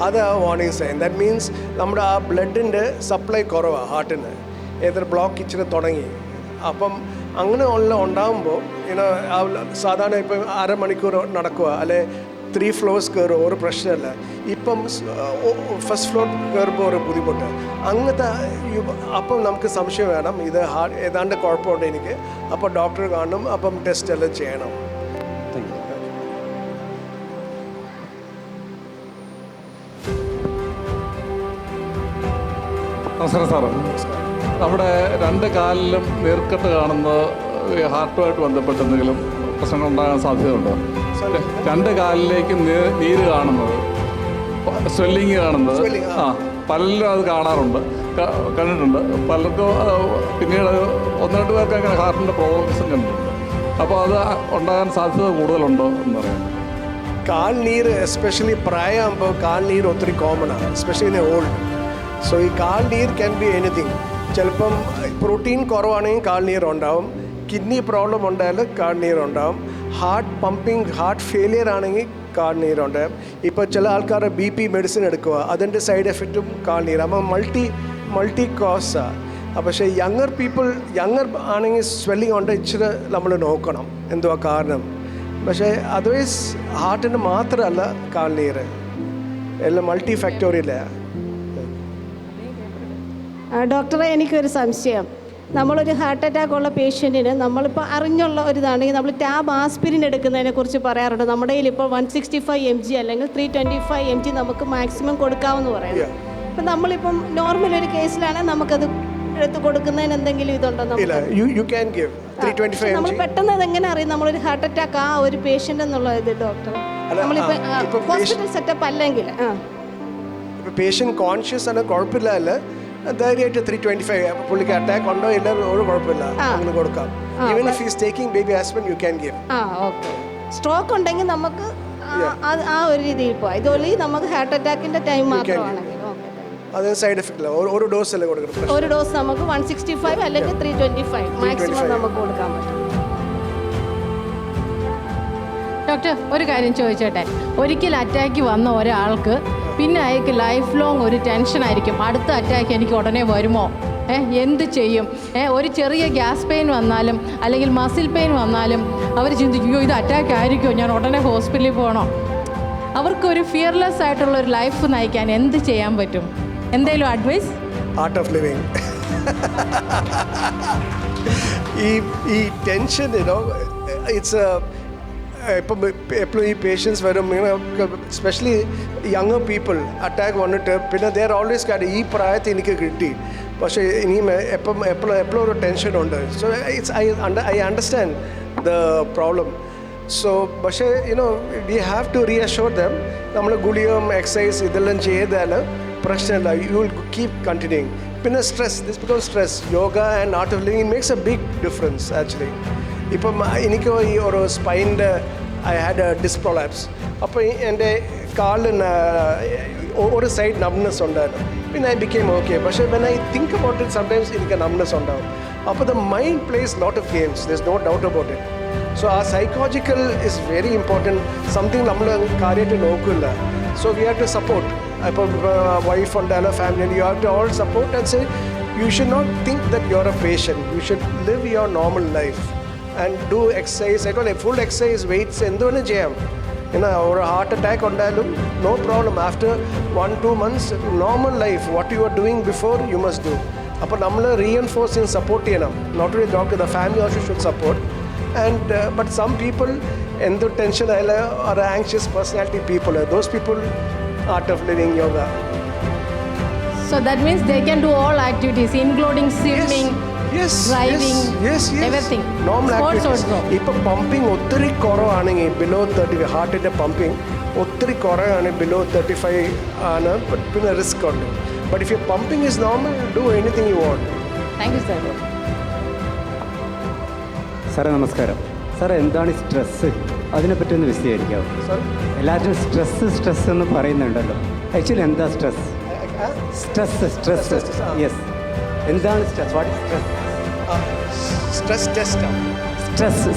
Speaker 2: അത് ആ വാർണിംഗ് സൈൻ. ദാറ്റ് മീൻസ് നമ്മുടെ ആ ബ്ലഡിൻ്റെ സപ്ലൈ കുറവാണ് ഹാർട്ടിന്, ഏതൊരു ബ്ലോക്ക് ഇച്ചിരി തുടങ്ങി. അപ്പം അങ്ങനെ ഉണ്ടാകുമ്പോൾ സാധാരണ ഇപ്പം അരമണിക്കൂർ നടക്കുക അല്ലെ 3 floors കയറുക ഒരു പ്രശ്നമല്ല. ഇപ്പം ഫസ്റ്റ് ഫ്ലോർ കയറുമ്പോൾ ഒരു ബുദ്ധിമുട്ട് അങ്ങനത്തെ. അപ്പം നമുക്ക് സംശയം വേണം ഇത് ഏതാണ്ട് കുഴപ്പമുണ്ട് എനിക്ക്. അപ്പോൾ ഡോക്ടറെ കാണണം, അപ്പം ടെസ്റ്റ് എല്ലാം ചെയ്യണം.
Speaker 9: നമസ്കാരം സാറ്. നമ്മുടെ 2 കാലിലും നീർക്കെട്ട് കാണുന്നത് ഹാർട്ടുമായിട്ട് ബന്ധപ്പെട്ട് എന്തെങ്കിലും പ്രശ്നങ്ങൾ ഉണ്ടാകാൻ സാധ്യതയുണ്ടോ? 2 കാലിലേക്കും നീര് കാണുന്നത്, സ്വെല്ലിങ് കാണുന്നത്, പലരും അത് കാണാറുണ്ട്, കണ്ടിട്ടുണ്ട്. പലർക്കും പിന്നീട് 1-2 പേർക്ക് അങ്ങനെ ഹാർട്ടിൻ്റെ പ്രോബ്ലംസും കണ്ടിട്ടുണ്ട്. അപ്പോൾ അത് ഉണ്ടാകാൻ സാധ്യത കൂടുതലുണ്ടോ എന്ന് പറയാം.
Speaker 2: കാൽ നീര് എസ്പെഷ്യലി പ്രായമാകുമ്പോൾ കാൽ നീര് ഒത്തിരി കോമൺ ആണ്, എസ്പെഷ്യലി ഓൾഡ്. സോ ഈ കാൽ നീർ ക്യാൻ ബി എനിത്തിങ്. ചിലപ്പം പ്രോട്ടീൻ കുറവാണെങ്കിൽ കാൽ നീർ ഉണ്ടാവും, കിഡ്നി പ്രോബ്ലം ഉണ്ടായാൽ കാൽ നീർ ഉണ്ടാവും, ഹാർട്ട് പമ്പിങ് ഹാർട്ട് ഫെയിലിയർ ആണെങ്കിൽ കാൽ നീരുണ്ടാവും. ഇപ്പോൾ ചില ആൾക്കാർ BP മെഡിസിൻ എടുക്കുക, അതിൻ്റെ സൈഡ് എഫക്റ്റും കാൽ നീർ. അപ്പോൾ മൾട്ടി കോസാണ്. പക്ഷേ യങ്ങർ ആണെങ്കിൽ സ്വെല്ലിങ് ഉണ്ട്, ഇച്ചിരി നമ്മൾ നോക്കണം എന്തുവാ കാരണം. പക്ഷേ അതർവൈസ് ഹാർട്ടിന് മാത്രമല്ല കാൽ നീര്, എല്ലാം മൾട്ടി ഫാക്ടോറിയലാണ്.
Speaker 10: ഡോക്ടറെ, എനിക്കൊരു സംശയം. നമ്മളൊരു ഹാർട്ട് അറ്റാക്ക് ഉള്ള പേഷ്യൻറ്റിന് നമ്മളിപ്പോൾ അറിഞ്ഞുള്ള ഒരു ഇതാണെങ്കിൽ നമ്മൾ ടാബ് ആസ്പിരിൻ എടുക്കുന്നതിനെ കുറിച്ച് പറയാറുണ്ട്. നമ്മുടെ കയ്യിൽ ഇപ്പോൾ 165 mg അല്ലെങ്കിൽ 325 mg നമുക്ക് മാക്സിമം കൊടുക്കാമെന്ന് പറയുന്നത്. അപ്പം നമ്മളിപ്പം നോർമൽ ഒരു കേസിലാണെങ്കിൽ നമുക്കത് എടുത്ത് കൊടുക്കുന്നതിന് എന്തെങ്കിലും ഇതുണ്ടോ? നമ്മൾ പെട്ടെന്ന് അതെങ്ങനെ അറിയാം നമ്മളൊരു ഹാർട്ട് അറ്റാക്ക് ആ ഒരു പേഷ്യൻ്റ് എന്നുള്ള ഇത് ഡോക്ടർ? നമ്മളിപ്പോൾ ഹോസ്പിറ്റൽ സെറ്റപ്പ് അല്ലെങ്കിൽ
Speaker 2: പേഷ്യൻ്റ് കോൺഷ്യസ് ആണ്, കുഴപ്പമില്ല അല്ല, ധൈര്യമായിട്ട് 325 പുള്ളിക്ക് അറ്റാക്ക് ഉണ്ടോ ഇല്ല ഒരു കുഴപ്പമില്ല, അങ്ങനെ കൊടുക്കാം. Even if is taking baby aspirin you can give.
Speaker 10: Okay. Stroke ഉണ്ടെങ്കിൽ നമുക്ക് ആ ഒരു രീതിയിൽ പോവാം. ഇതുപോലെ നമുക്ക് ഹാർട്ട് അറ്റാക്കിന്റെ ടൈം മാത്രമാണെങ്കിൽ
Speaker 2: അത് സൈഡ് എഫക്റ്റ് ഇല്ല. ഒരു ഡോസ് അല്ലേ കൊടുക്കണം.
Speaker 10: ഒരു ഡോസ് നമുക്ക് 165 അല്ലെങ്കിൽ 325 മാക്സിമം നമുക്ക് കൊടുക്കാൻ പറ്റും.
Speaker 4: ഡോക്ടർ, ഒരു കാര്യം ചോദിച്ചോട്ടെ. ഒരിക്കൽ അറ്റാക്ക് വന്ന ഒരാൾക്ക് പിന്നെ അയാൾക്ക് ലൈഫ് ലോങ് ഒരു ടെൻഷനായിരിക്കും, അടുത്ത അറ്റാക്ക് എനിക്ക് ഉടനെ വരുമോ
Speaker 7: എന്ത് ചെയ്യും? ഒരു ചെറിയ ഗ്യാസ് പെയിൻ വന്നാലും അല്ലെങ്കിൽ മസിൽ പെയിൻ വന്നാലും അവർ ചിന്തിക്കുകയോ ഇത് അറ്റാക്ക് ആയിരിക്കുമോ, ഞാൻ ഉടനെ ഹോസ്പിറ്റലിൽ പോകണോ? അവർക്കൊരു ഫിയർലെസ് ആയിട്ടുള്ള ഒരു ലൈഫ് നയിക്കാൻ എന്ത് ചെയ്യാൻ പറ്റും? എന്തെങ്കിലും അഡ്വൈസ്?
Speaker 2: Art of living. ഈ ടെൻഷൻ ഇറ്റ്സ് ഇപ്പം എപ്പോഴും ഈ പേഷ്യൻസ് വരും, എസ്പെഷ്യലി യങ്ങർ പീപ്പിൾ അറ്റാക്ക് വന്നിട്ട് പിന്നെ ദേ ആർ ഓൾവേസ് കാര്യം ഈ പ്രായത്തിൽ എനിക്ക് കിട്ടി, പക്ഷേ ഇനിയും എപ്പോഴും ഒരു ടെൻഷനുണ്ട്. So it's I understand the problem. So പക്ഷേ we have to reassure them, നമ്മൾ ഗുളിയും എക്സസൈസ് ഇതെല്ലാം ചെയ്താൽ പ്രശ്നമില്ല, യു വിൽ കീപ് കണ്ടിന്യൂയിങ്. പിന്നെ stress, this because stress, yoga and Art of Living makes a big difference actually. ഇപ്പം എനിക്ക് ഈ ഒരു സ്പൈൻ്റെ I had a disc prolapse. അപ്പോൾ എൻ്റെ കാലിന് ഒരു സൈഡ് നംനെസ് ഉണ്ടായിരുന്നു. പിന്നെ ഐ ബിക്കേം ഓക്കെ. പക്ഷേ when I think about it sometimes എനിക്ക് നംനെസ് ഉണ്ടാവും. അപ്പോൾ the mind plays lot of games, there is no doubt about it. So ആ psychological is very important, something നമ്മൾ കാര്യമായിട്ട് നോക്കില്ല. So we have to support. ഇപ്പോൾ wife ഉണ്ടായാലോ family, you have to all support and say you should not think that you are a patient, you should live your normal life and do exercise. I told you, full exercise, weights, എന്തുവേണം ചെയ്യാം. ഒരു heart attack ഉണ്ടായാലും no problem. After 1-2 months normal life what you are doing before you must do. അപ്പോൾ നമ്മൾ reinforcing support ചെയ്യണം. Not only doctor, the family also should support. And but some people എന്ത് tension ആയാലും are anxious personality people, those people art of living yoga.
Speaker 7: So that means they can do all activities including swimming, driving, everything.
Speaker 2: Normal
Speaker 7: Sports
Speaker 2: activities.
Speaker 7: also.
Speaker 2: ഇപ്പോൾ pumping ഒത്തിരി കുറവാണെങ്കിൽ below 30, ഹാർട്ടിൻ്റെ pumping ഒത്തിരി കുറവാണ്, below 35 ആണ്, പിന്നെ റിസ്ക് ഉണ്ട്. But if U pumping is normal, do anything you want.
Speaker 7: Thank you, sir.
Speaker 8: സാറേ നമസ്കാരം. സാറേ എന്താണ് സ്ട്രെസ്സ്? അതിനെപ്പറ്റി ഒന്ന് വിശദീകരിക്കാമോ? എല്ലാവരും സ്ട്രെസ് എന്ന് പറയുന്നുണ്ടല്ലോ, ആക്ച്വലി എന്താ സ്ട്രെസ്? സ്ട്രെസ് യെസ്, എന്താണ് stress? What is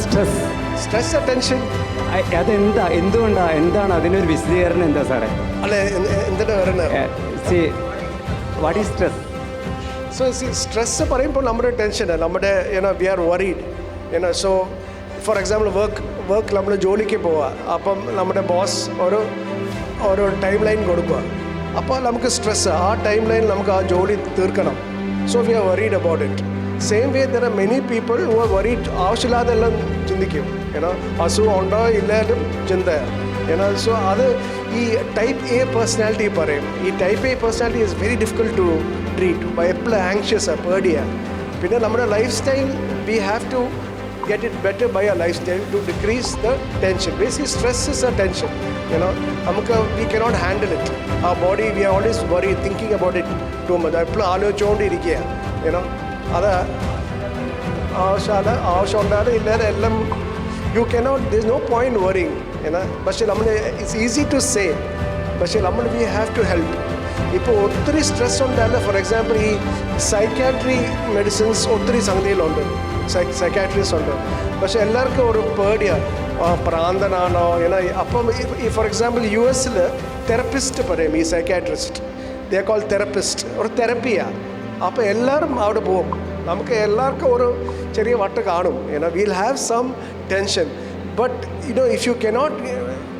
Speaker 8: stress?
Speaker 2: Stress tension
Speaker 8: എന്താണ് അതിനൊരു വിശദീകരണം എന്താ സാറേ?
Speaker 2: അല്ല എന്തിനാ പറയുന്നത്?
Speaker 8: What is stress?
Speaker 2: So stress പറയുമ്പോൾ നമ്മുടെ ടെൻഷൻ, നമ്മുടെ we are worried. So for example work നമ്മൾ ജോലിക്ക് പോവുക, അപ്പം നമ്മുടെ ബോസ് ഒരു ടൈം ലൈൻ കൊടുക്കുക, അപ്പോൾ നമുക്ക് സ്ട്രെസ്, ആ ടൈം ലൈൻ നമുക്ക് ആ ജോലി തീർക്കണം. So we are worried about it. Same way there are many people who are worried, ആവശ്യമില്ലാതെല്ലാം ചിന്തിക്കും. അസുഖം ഉണ്ടോ ഇല്ലാലും ചിന്തയാണ്. സോ അത് ഈ ടൈപ്പ് എ പേഴ്സണാലിറ്റി പറയും. ഈ type A personality is very difficult to treat. എപ്പോഴും ആങ്ഷ്യസാണ്, പേടിയാണ്. പിന്നെ നമ്മുടെ lifestyle we have to get it better by our lifestyle to decrease the tension. Basically stress is a tension, we cannot handle it. Our body, we are always worried, thinking about it too much. Apple ആലോചിച്ചുകൊണ്ട് ഇരിക്കുക, അത് ആവശ്യം ഉണ്ടാകും ഇല്ലാതെ എല്ലാം you cannot, there is no point worrying. പക്ഷേ നമ്മൾ it's easy to say, പക്ഷേ നമ്മൾ we have to help. ഇപ്പോൾ ഒത്തിരി സ്ട്രെസ് ഉണ്ടായാലും ഫോർ എക്സാമ്പിൾ ഈ സൈക്കാട്രി മെഡിസിൻസ് ഒത്തിരി സംഗതിയിലുണ്ട്, സൈക്കാട്രിസ്റ്റ് ഉണ്ട്. പക്ഷെ എല്ലാവർക്കും ഒരു പേടിയാണ്, പ്രാന്തനാണോ അപ്പം ഈ ഫോർ എക്സാമ്പിൾ US തെറപ്പിസ്റ്റ് പറയും, ഈ സൈക്കാട്രിസ്റ്റ് ദേ കോൾ തെറപ്പിസ്റ്റ്, ഒരു തെറപ്പിയാണ്. അപ്പോൾ എല്ലാവരും അവിടെ പോകും. നമുക്ക് എല്ലാവർക്കും ഒരു ചെറിയ വട്ട് കാണും, we'll have some tension, but if you cannot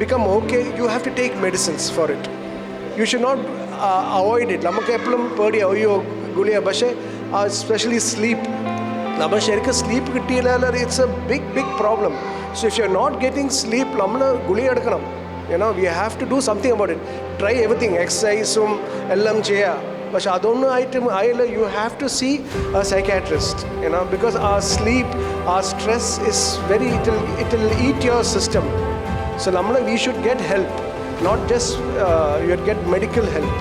Speaker 2: become okay, you have to take medicines for it. You should not avoid it. നമുക്ക് എപ്പോഴും പേടിയാണ്, അയ്യോ ഗുളിയ. പക്ഷേ എസ്പെഷ്യലി സ്ലീപ്പ്, നമ്മൾ ശരിക്കും സ്ലീപ്പ് കിട്ടിയില്ല, it's a big problem. So if you are not getting sleep, നമ്മൾ ഗുളിക എടുക്കണം. We have to do something about it. Try everything, എക്സസൈസും എല്ലാം ചെയ്യുക. പക്ഷെ അതൊന്നും ആയില്ല, you have to see a psychiatrist, because ആ സ്ലീപ്പ്, ആ stress is very, it will eat your system. So നമ്മൾ we should get help, not just you get medical help.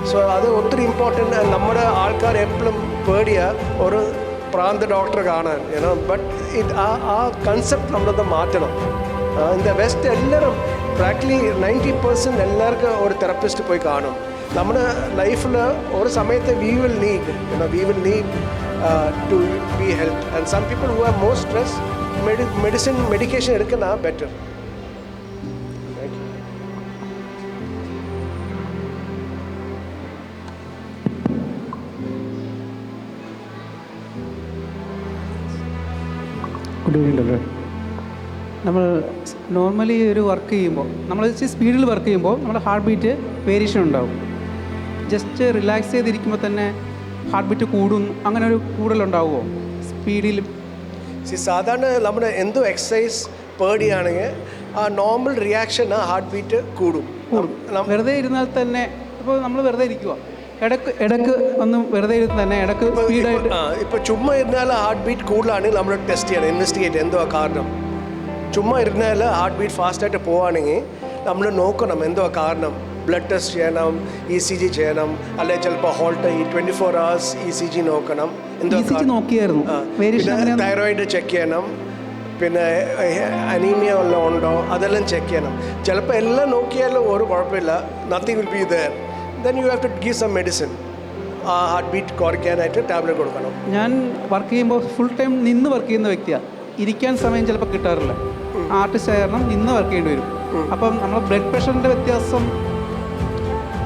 Speaker 2: So അത് ഒത്തിരി ഇമ്പോർട്ടൻ്റ്. നമ്മുടെ ആൾക്കാർ എപ്പോഴും പേടിയാണ് ഒരു പ്രാന്ത ഡോക്ടറെ കാണാൻ, ബട്ട് ആ കൺസെപ്റ്റ് നമ്മളത് മാറ്റണം. ഇൻ ദ വെസ്റ്റ് എല്ലാവരും പ്രാക്ടിക്കലി 90% എല്ലാവർക്കും ഒരു തെറപ്പിസ്റ്റ് പോയി കാണും. നമ്മുടെ ലൈഫിൽ ഒരു സമയത്ത് we will need to be help. And some people who have more stress, medication എടുക്കുന്ന ബെറ്റർ.
Speaker 8: Good evening doctor. നമ്മൾ നോർമലി ഒരു വർക്ക് ചെയ്യുമ്പോൾ നമ്മൾ സ്പീഡിൽ വർക്ക് ചെയ്യുമ്പോൾ നമ്മുടെ ഹാർട്ട് ബീറ്റ് വേരിയേഷൻ ഉണ്ടാവും. ജസ്റ്റ് റിലാക്സ് ചെയ്തിരിക്കുമ്പോൾ തന്നെ ഹാർട്ട് ബീറ്റ് കൂടും, അങ്ങനെ ഒരു കൂടുതലുണ്ടാവുമോ സ്പീഡിൽ?
Speaker 2: സാധാരണ നമ്മൾ എന്തോ എക്സസൈസ് പേടിയാണെങ്കിൽ ആ നോർമൽ റിയാക്ഷൻ ആ ഹാർട്ട് ബീറ്റ് കൂടും.
Speaker 8: വെറുതെ ഇരുന്നാൽ തന്നെ ഇപ്പോൾ നമ്മൾ വെറുതെ ഇരിക്കുക, ഇടക്ക് ഒന്ന് വെറുതെ ഇരുന്ന് തന്നെ ഇടക്ക് സ്പീഡായിട്ട്
Speaker 2: ഇപ്പോൾ ചുമ്മാ ഇരുന്നാൽ ഹാർട്ട് ബീറ്റ് കൂടുതലാണെങ്കിൽ നമ്മൾ ടെസ്റ്റ് ചെയ്യണം, ഇൻവെസ്റ്റിഗേറ്റ് എന്തോ കാരണം. ചുമ്മാ ഇരുന്നാൽ ഹാർട്ട് ബീറ്റ് ഫാസ്റ്റായിട്ട് പോവുകയാണെങ്കിൽ നമ്മൾ നോക്കണം എന്തോ കാരണം. ബ്ലഡ് ടെസ്റ്റ് ചെയ്യണം, ECG ചെയ്യണം, അല്ലെങ്കിൽ ചിലപ്പോൾ ഹോൾട്ട് ഈ 24 hours ECG നോക്കണം. എന്തോ
Speaker 8: നോക്കിയായിരുന്നു.
Speaker 2: പിന്നെ തൈറോയിഡ് ചെക്ക് ചെയ്യണം, പിന്നെ അനീമിയ വല്ലതും ഉണ്ടോ അതെല്ലാം ചെക്ക് ചെയ്യണം. ചിലപ്പോൾ എല്ലാം നോക്കിയാലും ഒരു കുഴപ്പമില്ല, nothing will be there. Then you have to give some medicine. ആ ഹാർട്ട് ബീറ്റ് കുറയ്ക്കാനായിട്ട് ടാബ്ലറ്റ് കൊടുക്കണം.
Speaker 8: ഞാൻ വർക്ക് ചെയ്യുമ്പോൾ ഫുൾ ടൈം നിന്ന് വർക്ക് ചെയ്യുന്ന വ്യക്തിയാണ്. ഇരിക്കാൻ സമയം ചിലപ്പോൾ കിട്ടാറില്ല. ആർട്ടിസ്റ്റ് കാരണം നിന്ന് വർക്ക് ചെയ്യേണ്ടി വരും. അപ്പം നമ്മൾ ബ്ലഡ് പ്രഷറിൻ്റെ വ്യത്യാസം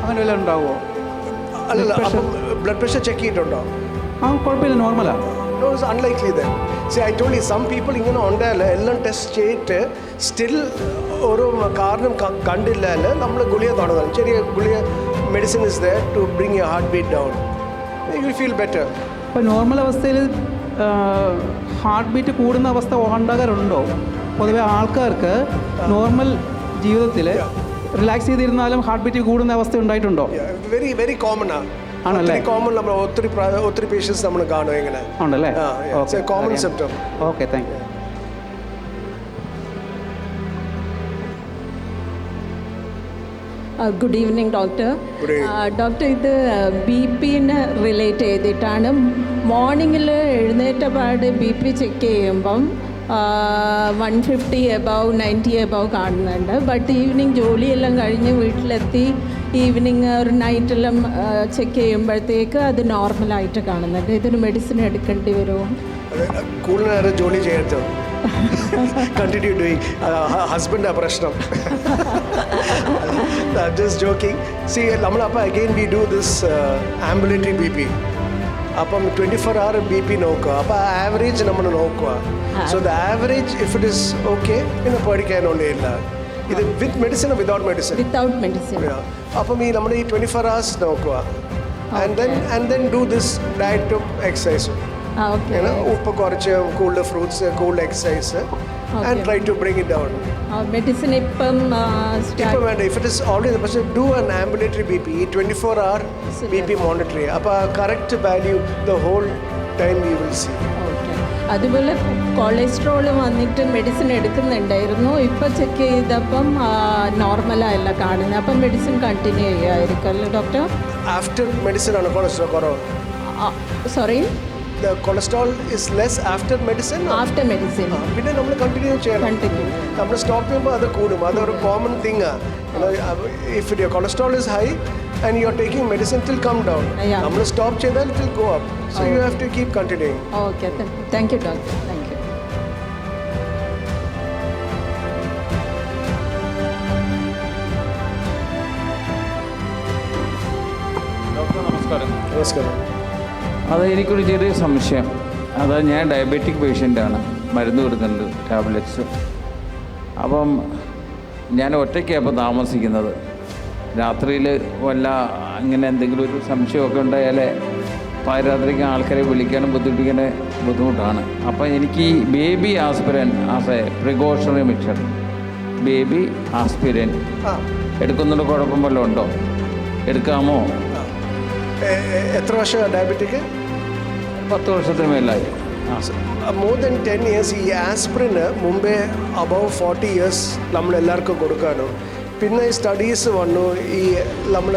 Speaker 8: അങ്ങനെ വല്ലതും ഉണ്ടാവുമോ?
Speaker 2: അല്ലല്ല, അപ്പം ബ്ലഡ് പ്രഷർ ചെക്ക് ചെയ്തിട്ടുണ്ടോ?
Speaker 8: കുഴപ്പമില്ല, നോർമലാണ്.
Speaker 2: No, it's unlikely then. See, I told you, some people ഇങ്ങനെ ഉണ്ടായാൽ എല്ലാം ടെസ്റ്റ് ചെയ്തിട്ട് സ്റ്റിൽ ഒരു കാരണം കണ്ടില്ലാൽ നമ്മൾ ഗുളിക തുടങ്ങണം. ചെറിയ ഗുളിക medicine is there to bring your heartbeat down. You will feel better.
Speaker 8: ഇപ്പോൾ നോർമൽ അവസ്ഥയിൽ ഹാർട്ട് ബീറ്റ് കൂടുന്ന അവസ്ഥ ഉണ്ടാകാറുണ്ടോ? പൊതുവെ ആൾക്കാർക്ക് നോർമൽ ജീവിതത്തിൽ റിലാക്സ് ചെയ്തിരുന്നാലും ഹാർട്ട് ബീറ്റ് കൂടുന്ന അവസ്ഥ ഉണ്ടായിട്ടുണ്ടോ?
Speaker 2: വെരി വെരി കോമൺ ആണല്ലേ? കോമൺ. നമ്മൾ ഒത്തിരി പേഷ്യൻസ് നമ്മൾ കാണും ഇങ്ങനെ
Speaker 8: ഉണ്ടല്ലേ?
Speaker 2: Common symptom.
Speaker 8: Okay, thank you.
Speaker 11: Good evening doctor. Doctor, ഇത് BP റിലേറ്റ് ചെയ്തിട്ടാണ്. മോർണിംഗിൽ എഴുന്നേറ്റ പാട് BP ചെക്ക് ചെയ്യുമ്പം 150 above 90 above കാണുന്നുണ്ട്. ബട്ട് ഈവനിങ് ജോലിയെല്ലാം കഴിഞ്ഞ് വീട്ടിലെത്തി ഈവനിങ് ഒരു നൈറ്റെല്ലാം ചെക്ക് ചെയ്യുമ്പോഴത്തേക്ക് അത് നോർമലായിട്ട് കാണുന്നുണ്ട്. ഇതിന് മെഡിസിൻ എടുക്കേണ്ടി വരുമോ?
Speaker 2: കൂടുതൽ നേരം ജോലി ചെയ്യരുത്, കണ്ടിന്യൂ ഡൂയിങ്. ഹസ്ബൻഡാ പ്രശ്നം. Just joking. സി, നമ്മളപ്പോൾ again we do this ambulatory BP. അപ്പം 24 hour BP നോക്കുക. അപ്പോൾ ആവറേജ് നമ്മൾ നോക്കുക. So the average if it is okay, പിന്നെ പേടിക്കാനൊണ്ടേ ഇല്ല. ഇത് with medicine without medicine?
Speaker 11: Without medicine.
Speaker 2: അപ്പം ഈ നമ്മുടെ ഈ 24 hours നോക്കുക. ആൻഡ് ദെൻ ഡു ദിസ് ഡയറ്റും എക്സസൈസും. ഉപ്പ് കുറച്ച്, കൂൾഡ് ഫ്രൂട്ട്സ്, കൂൾഡ് exercise, and try to bring it down.
Speaker 11: Medicine ഇപ്പം
Speaker 2: വേണ്ട. ഇഫ് ഇറ്റ് ഇസ് ഓൾറെഡി, പക്ഷേ ഡു ആൻ ആംബുലേറ്ററി BP, ഈ 24 hour BP മോണിറ്റർ ചെയ്യുക. അപ്പോൾ correct value the whole time you will see.
Speaker 11: അതുപോലെ കൊളസ്ട്രോൾ വന്നിട്ട് മെഡിസിൻ എടുക്കുന്നുണ്ടായിരുന്നു. ഇപ്പോൾ ചെക്ക് ചെയ്തപ്പം നോർമലല്ല കാണുന്നത്. അപ്പം മെഡിസിൻ കണ്ടിന്യൂ ചെയ്യുമായിരിക്കും അല്ലേ ഡോക്ടർ?
Speaker 2: ആഫ്റ്റർ മെഡിസിൻ ആണ് കൊളസ്ട്രോൾ കുറവ്.
Speaker 11: Sorry,
Speaker 2: the cholesterol is less after medicine?
Speaker 11: After medicine.
Speaker 2: പിന്നെ നമ്മൾ കണ്ടിന്യൂ ചെയ്യണം. നമ്മൾ സ്റ്റോപ്പ് ചെയ്യുമ്പോൾ അത് കൂടും. അതൊരു കോമൺ തിങ് ആണ്. If your cholesterol is high and you are taking medicine, it will come down. നമ്മൾ സ്റ്റോപ്പ് ചെയ്താൽ it will go up. So you have to keep continuing.
Speaker 11: Okay, thank you doctor. Thank you.
Speaker 9: Doctor നമസ്കാരം.
Speaker 2: നമസ്കാരം.
Speaker 9: അത് എനിക്കൊരു ചെറിയ സംശയം. അത് ഞാൻ ഡയബറ്റിക് പേഷ്യൻ്റാണ്, മരുന്ന് കൊടുക്കുന്നുണ്ട്, ടാബ്ലറ്റ്സ്. അപ്പം ഞാൻ ഒറ്റയ്ക്കാണ് ഇപ്പോൾ താമസിക്കുന്നത്. രാത്രിയിൽ വല്ല അങ്ങനെ എന്തെങ്കിലും ഒരു സംശയമൊക്കെ ഉണ്ടായാൽ പാതിരാത്രിക്ക് ആൾക്കാരെ വിളിക്കാനും ബുദ്ധിമുട്ടാണ്. അപ്പം എനിക്ക് ഈ baby aspirin as A precautionary measure, baby aspirin എടുക്കുന്നതിന് കുഴപ്പം വല്ലതും ഉണ്ടോ? എടുക്കാമോ?
Speaker 2: എത്ര വർഷം ഡയബറ്റിക്?
Speaker 9: 10 വർഷത്തിന് മേലായി.
Speaker 2: More than 10 years. ഈ ആസ്പിരിന് മുമ്പേ അബവ് 40 years നമ്മളെല്ലാവർക്കും കൊടുക്കാനും. പിന്നെ ഈ സ്റ്റഡീസ് വന്നു, ഈ നമ്മൾ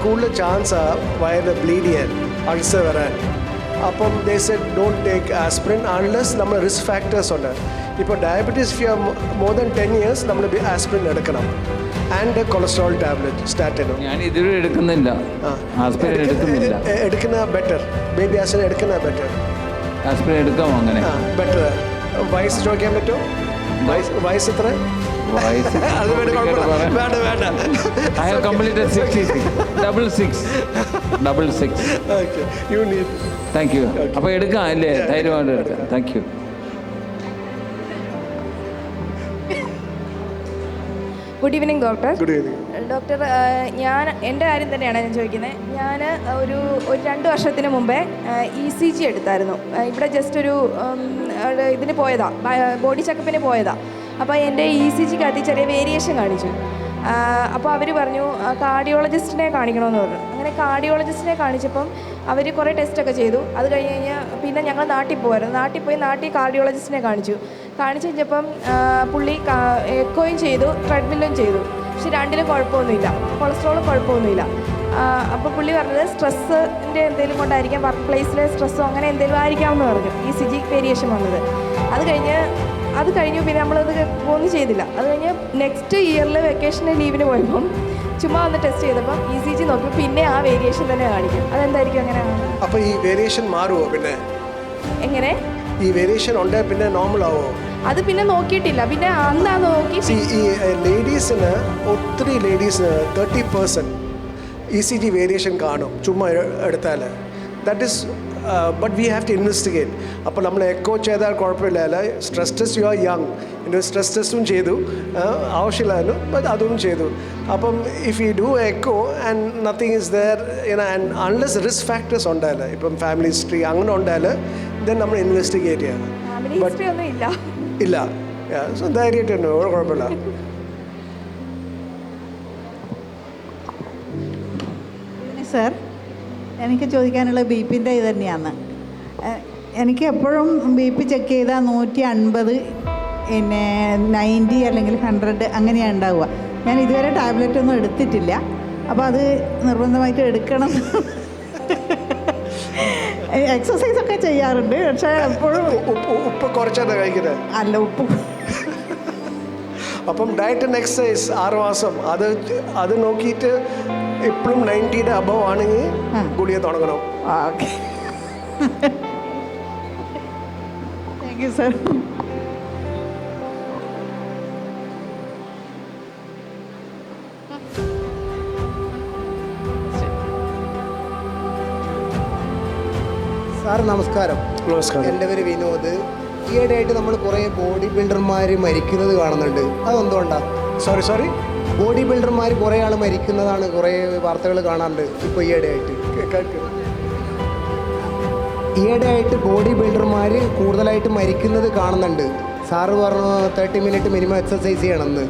Speaker 2: കൂടുതൽ ചാൻസാണ് വയറ് ബ്ലീഡ് ചെയ്യാൻ, അൾസർ വരാൻ. അപ്പം they said don't take aspirin unless നമ്മൾ റിസ്ക് ഫാക്ടേഴ്സ് ഉണ്ട്. ഇപ്പോൾ diabetes if you are more than 10 years നമ്മൾ ആസ്പിരിൻ എടുക്കണം. ആൻഡ് കൊളസ്ട്രോൾ ടാബ്ലറ്റ് സ്റ്റാറ്റിനും.
Speaker 9: ഞാൻ ഇതുവരെ എടുക്കുന്നില്ല, ആസ്പിരിൻ എടുക്കുന്നില്ല.
Speaker 2: എടുക്കുന്ന ബെറ്റർ, ബേബി ആസ്പിരിൻ എടുക്കുന്ന ബെറ്റർ.
Speaker 9: ആസ്പിരിൻ എടുക്കാമോ? അങ്ങനെ
Speaker 2: ബെറ്റർ. വയസ്സ് ചോദിക്കാൻ പറ്റുമോ? വയസ്സ് എത്ര? അത് വേണ്ട.
Speaker 9: I have completed 66. 66.
Speaker 2: Okay, you need.
Speaker 9: Thank you. അപ്പോൾ എടുക്കാം അല്ലേ? ധൈര്യമായിട്ട് എടുക്കാം. Thank you.
Speaker 12: Good evening doctor.
Speaker 2: Good evening
Speaker 12: doctor, എൻ്റെ കാര്യം തന്നെയാണ് ഞാൻ ചോദിക്കുന്നത്. ഞാൻ ഒരു 2 വർഷത്തിന് മുമ്പേ ECG എടുത്തായിരുന്നു. ഇവിടെ ജസ്റ്റ് ഇതിന് പോയതാണ്, ബോഡി ചെക്കപ്പിന് പോയതാണ്. അപ്പോൾ എൻ്റെ ECGക്കകത്ത് ചെറിയ വേരിയേഷൻ കാണിച്ചു. അപ്പോൾ അവർ പറഞ്ഞു കാർഡിയോളജിസ്റ്റിനെ കാണിക്കണമെന്ന് പറഞ്ഞു. അങ്ങനെ കാർഡിയോളജിസ്റ്റിനെ കാണിച്ചപ്പം അവർ കുറേ ടെസ്റ്റൊക്കെ ചെയ്തു. അത് കഴിഞ്ഞ് കഴിഞ്ഞാൽ പിന്നെ ഞങ്ങൾ നാട്ടിൽ പോകുമായിരുന്നു. നാട്ടിൽ കാർഡിയോളജിസ്റ്റിനെ കാണിച്ചു കഴിഞ്ഞപ്പം പുള്ളി എക്കോയും ചെയ്തു, ട്രെഡ്മില്ലും ചെയ്തു. പക്ഷെ രണ്ടിലും കുഴപ്പമൊന്നുമില്ല, കൊളസ്ട്രോളും കുഴപ്പമൊന്നുമില്ല. അപ്പോൾ പുള്ളി പറഞ്ഞത് സ്ട്രെസ്സിൻ്റെ എന്തെങ്കിലും കൊണ്ടായിരിക്കാം, വർക്ക് പ്ലേസിലെ സ്ട്രെസ്സോ അങ്ങനെ എന്തെങ്കിലും ആയിരിക്കാമെന്ന് പറഞ്ഞു ECG വേരിയേഷൻ വന്നത്. അത് കഴിഞ്ഞു പിന്നെ നമ്മളത് ഒന്നും ചെയ്തില്ല. അത് കഴിഞ്ഞ് നെക്സ്റ്റ് ഇയറിൽ വെക്കേഷന് ലീവിന് പോയപ്പം ചുമ്മാ ഒന്ന് ടെസ്റ്റ് ചെയ്തപ്പം ECG നോക്കി പിന്നെ ആ വേരിയേഷൻ തന്നെ കാണിക്കും. അതെന്തായിരിക്കും അങ്ങനെ?
Speaker 2: അപ്പോൾ ഈ വേരിയേഷൻ മാറുമോ? പിന്നെ
Speaker 12: എങ്ങനെ
Speaker 2: ഈ വേരിയേഷൻ ഉണ്ടേ പിന്നെ നോർമൽ ആവുമോ?
Speaker 12: അത് പിന്നെ നോക്കിയിട്ടില്ല. പിന്നെ അന്നാ നോക്കി
Speaker 2: ഈ ലേഡീസിന്, ഒത്തിരി ലേഡീസിന് 30% ECG വേരിയേഷൻ കാണും ചുമ്മാ എടുത്താൽ. That is but we have to investigate. അപ്പോൾ നമ്മൾ എക്കോ ചെയ്താൽ കുഴപ്പമില്ല. Stress test you are young, എൻ്റെ സ്ട്രെസ് ടെസ്റ്റും ചെയ്തു, ആവശ്യമില്ലായിരുന്നു, ബട്ട് അതും ചെയ്തു. അപ്പം if you do echo and nothing is there and unless risk factors ഉണ്ടായാൽ, ഇപ്പം ഫാമിലി ഹിസ്റ്ററി അങ്ങനെ ഉണ്ടായാൽ ദെൻ നമ്മൾ ഇൻവെസ്റ്റിഗേറ്റ് ചെയ്യണം. ഇല്ല, സോ ധൈര്യമായിട്ടുണ്ട്, കുഴപ്പമില്ല.
Speaker 13: സാർ, എനിക്ക് ചോദിക്കാനുള്ള BP-ൻ്റെ ഇത് തന്നെയാണ്. എനിക്ക് എപ്പോഴും BP ചെക്ക് ചെയ്താൽ 150, പിന്നെ 90 അല്ലെങ്കിൽ 100 അങ്ങനെയാണ് ഉണ്ടാവുക. ഞാൻ ഇതുവരെ ടാബ്ലറ്റ് ഒന്നും എടുത്തിട്ടില്ല. അപ്പോൾ അത് നിർബന്ധമായിട്ട് എടുക്കണം. എക്സസൈസ് ഒക്കെ ചെയ്യാറുണ്ട്, പക്ഷേ എപ്പോഴും
Speaker 2: ഉപ്പ് കുറച്ചാണ് കഴിക്കുന്നത്.
Speaker 13: അല്ല, ഉപ്പ്
Speaker 2: അപ്പം ഡയറ്റ് ആൻഡ് എക്സസൈസ് 6 മാസം അത് നോക്കിയിട്ട് ഇപ്പോഴും 90യുടെ അബവ് ആണെങ്കിൽ ഗുളിക തുടങ്ങണം.
Speaker 13: Okay, thank you sir.
Speaker 14: Sir നമസ്കാരം. എൻ്റെ പേര് വിനോദ്. ഈയിടെയായിട്ട് നമ്മൾ കുറേ ബോഡി ബിൽഡർമാർ മരിക്കുന്നത് കാണുന്നുണ്ട്. അതെന്തുകൊണ്ടാണ്?
Speaker 2: സോറി
Speaker 14: ബോഡി ബിൽഡർമാർ കുറേ ആൾ മരിക്കുന്നതാണ് കുറേ വാർത്തകൾ കാണാറുണ്ട്. ഇപ്പോൾ ഈയിടെയായിട്ട് ബോഡി ബിൽഡർമാർ കൂടുതലായിട്ട് മരിക്കുന്നത് കാണുന്നുണ്ട്. സാറ് പറഞ്ഞു 30 മിനിറ്റ് മിനിമം എക്സസൈസ് ചെയ്യണമെന്ന്.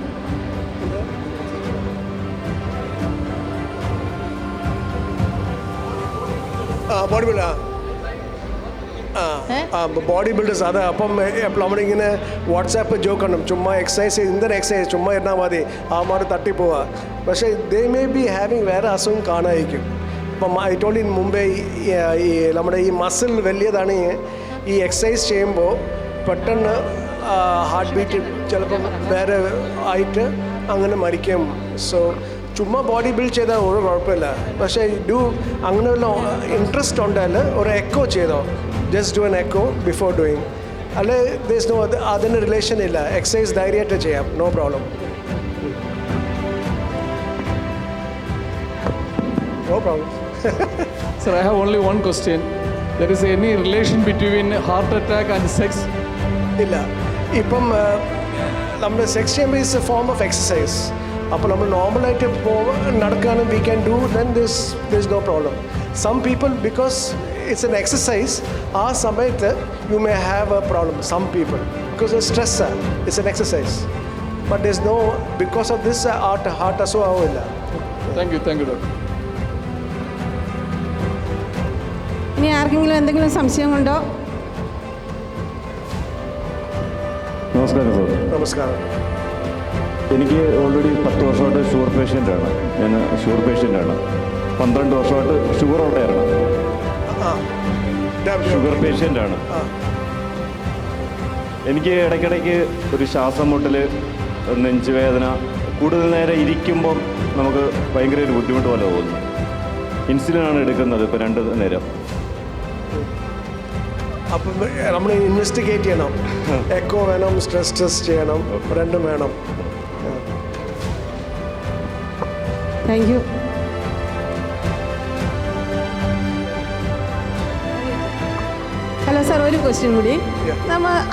Speaker 2: ബോഡി ബിൽഡേഴ്സ് അത് അപ്പം നമ്മളിങ്ങനെ വാട്സാപ്പ് ജോക്ക് ഉണ്ട്, ചുമ്മാ എക്സസൈസ് എന്തൊരു എക്സസൈസ് ചുമ്മാ ഇരുന്നാൽ മതി, ആമാർ തട്ടിപ്പോവുക. പക്ഷേ ദേ മേ ബി ഹാവിങ് വേറെ അസുഖം കാണാതിരിക്കും. ഇപ്പം ഐ ടോൾഡ് ഇൻ മുംബൈ, ഈ നമ്മുടെ ഈ മസിൽ വലിയതാണെങ്കിൽ ഈ എക്സസൈസ് ചെയ്യുമ്പോൾ പെട്ടെന്ന് ഹാർട്ട് ബീറ്റ് ചിലപ്പം വേറെ ആയിട്ട് അങ്ങനെ മരിക്കും. സോ ചുമ്മാ ബോഡി ബിൽഡ് ചെയ്താൽ ഒരു കുഴപ്പമില്ല. പക്ഷേ അങ്ങനെയുള്ള ഇൻട്രസ്റ്റ് ഉണ്ടായാൽ ഒരു എക്കോ ചെയ്തോ, just do an echo before doing. അല്ലെ അതിന് റിലേഷൻ ഇല്ല, എക്സസൈസ് ധൈര്യമായിട്ട് ചെയ്യാം, no problem. No problem.
Speaker 9: Sir, I have only one question. There is any relation between heart attack and sex?
Speaker 2: ഇല്ല, ഇപ്പം നമ്മുടെ സെക്സ് ചെയ്യുമ്പോൾ is a form of exercise. അപ്പോൾ നമ്മൾ നോർമലായിട്ട് നടക്കുകയാണെങ്കിൽ we can do, then this no problem. Some people because it's an exercise, ആ സമയത്ത് you may have a problem. Some people because stress it's an exercise, but this no because of this heart അസുഖമാവില്ല.
Speaker 9: Thank you doctor.
Speaker 10: ഇനി ആർക്കെങ്കിലും എന്തെങ്കിലും സംശയമുണ്ടോ?
Speaker 3: നമസ്കാരം sir.
Speaker 2: നമസ്കാരം.
Speaker 3: എനിക്ക് ഓൾറെഡി 10 വർഷമായിട്ട് ഷുഗർ പേഷ്യൻ്റാണ്. ഞാൻ ഷുഗർ പേഷ്യൻ്റാണ്. 12 വർഷമായിട്ട് ഷുഗർ ഔട്ടായിരുന്നു. ഷുഗർ പേഷ്യൻ്റാണ്. എനിക്ക് ഇടയ്ക്കിടയ്ക്ക് ഒരു ശ്വാസം മുട്ടൽ, നെഞ്ചുവേദന, കൂടുതൽ നേരം ഇരിക്കുമ്പം നമുക്ക് ഭയങ്കര ഒരു ബുദ്ധിമുട്ട് പോലെ തോന്നുന്നു. ഇൻസുലിനാണ് എടുക്കുന്നത് ഇപ്പോൾ 2 നേരം.
Speaker 2: അപ്പം നമ്മൾ ഇൻവെസ്റ്റിഗേറ്റ് ചെയ്യണം. എക്കോ വേണം, സ്ട്രെസ് ടെസ്റ്റ് ചെയ്യണം, രണ്ടും വേണം.
Speaker 10: Thank you. ഹലോ സാർ, ഒരു ക്വസ്റ്റ്യൻ കൂടി.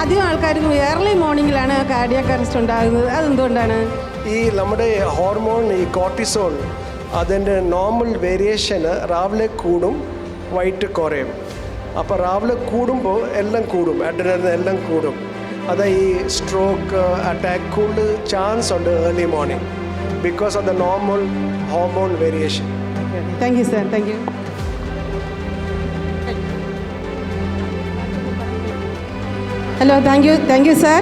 Speaker 10: അധികം ആൾക്കാർക്ക് ഏർലി മോർണിംഗിലാണ് കാർഡിയാക് അറസ്റ്റ് ഉണ്ടാകുന്നത്. അതെന്തുകൊണ്ടാണ്?
Speaker 2: ഈ നമ്മുടെ ഹോർമോൺ ഈ കോർട്ടിസോൾ അതിൻ്റെ നോർമൽ വേരിയേഷന് രാവിലെ കൂടും വൈകിട്ട് കുറയും. അപ്പോൾ രാവിലെ കൂടുമ്പോൾ എല്ലാം കൂടും, അഡ്രിനലിൻ എല്ലാം കൂടും. അത് ഈ സ്ട്രോക്ക് അറ്റാക്ക് കൂടുതൽ ചാൻസ് ഉണ്ട് early morning because of the normal hormone variation.
Speaker 10: Thank you sir, thank you. Hello, thank you sir.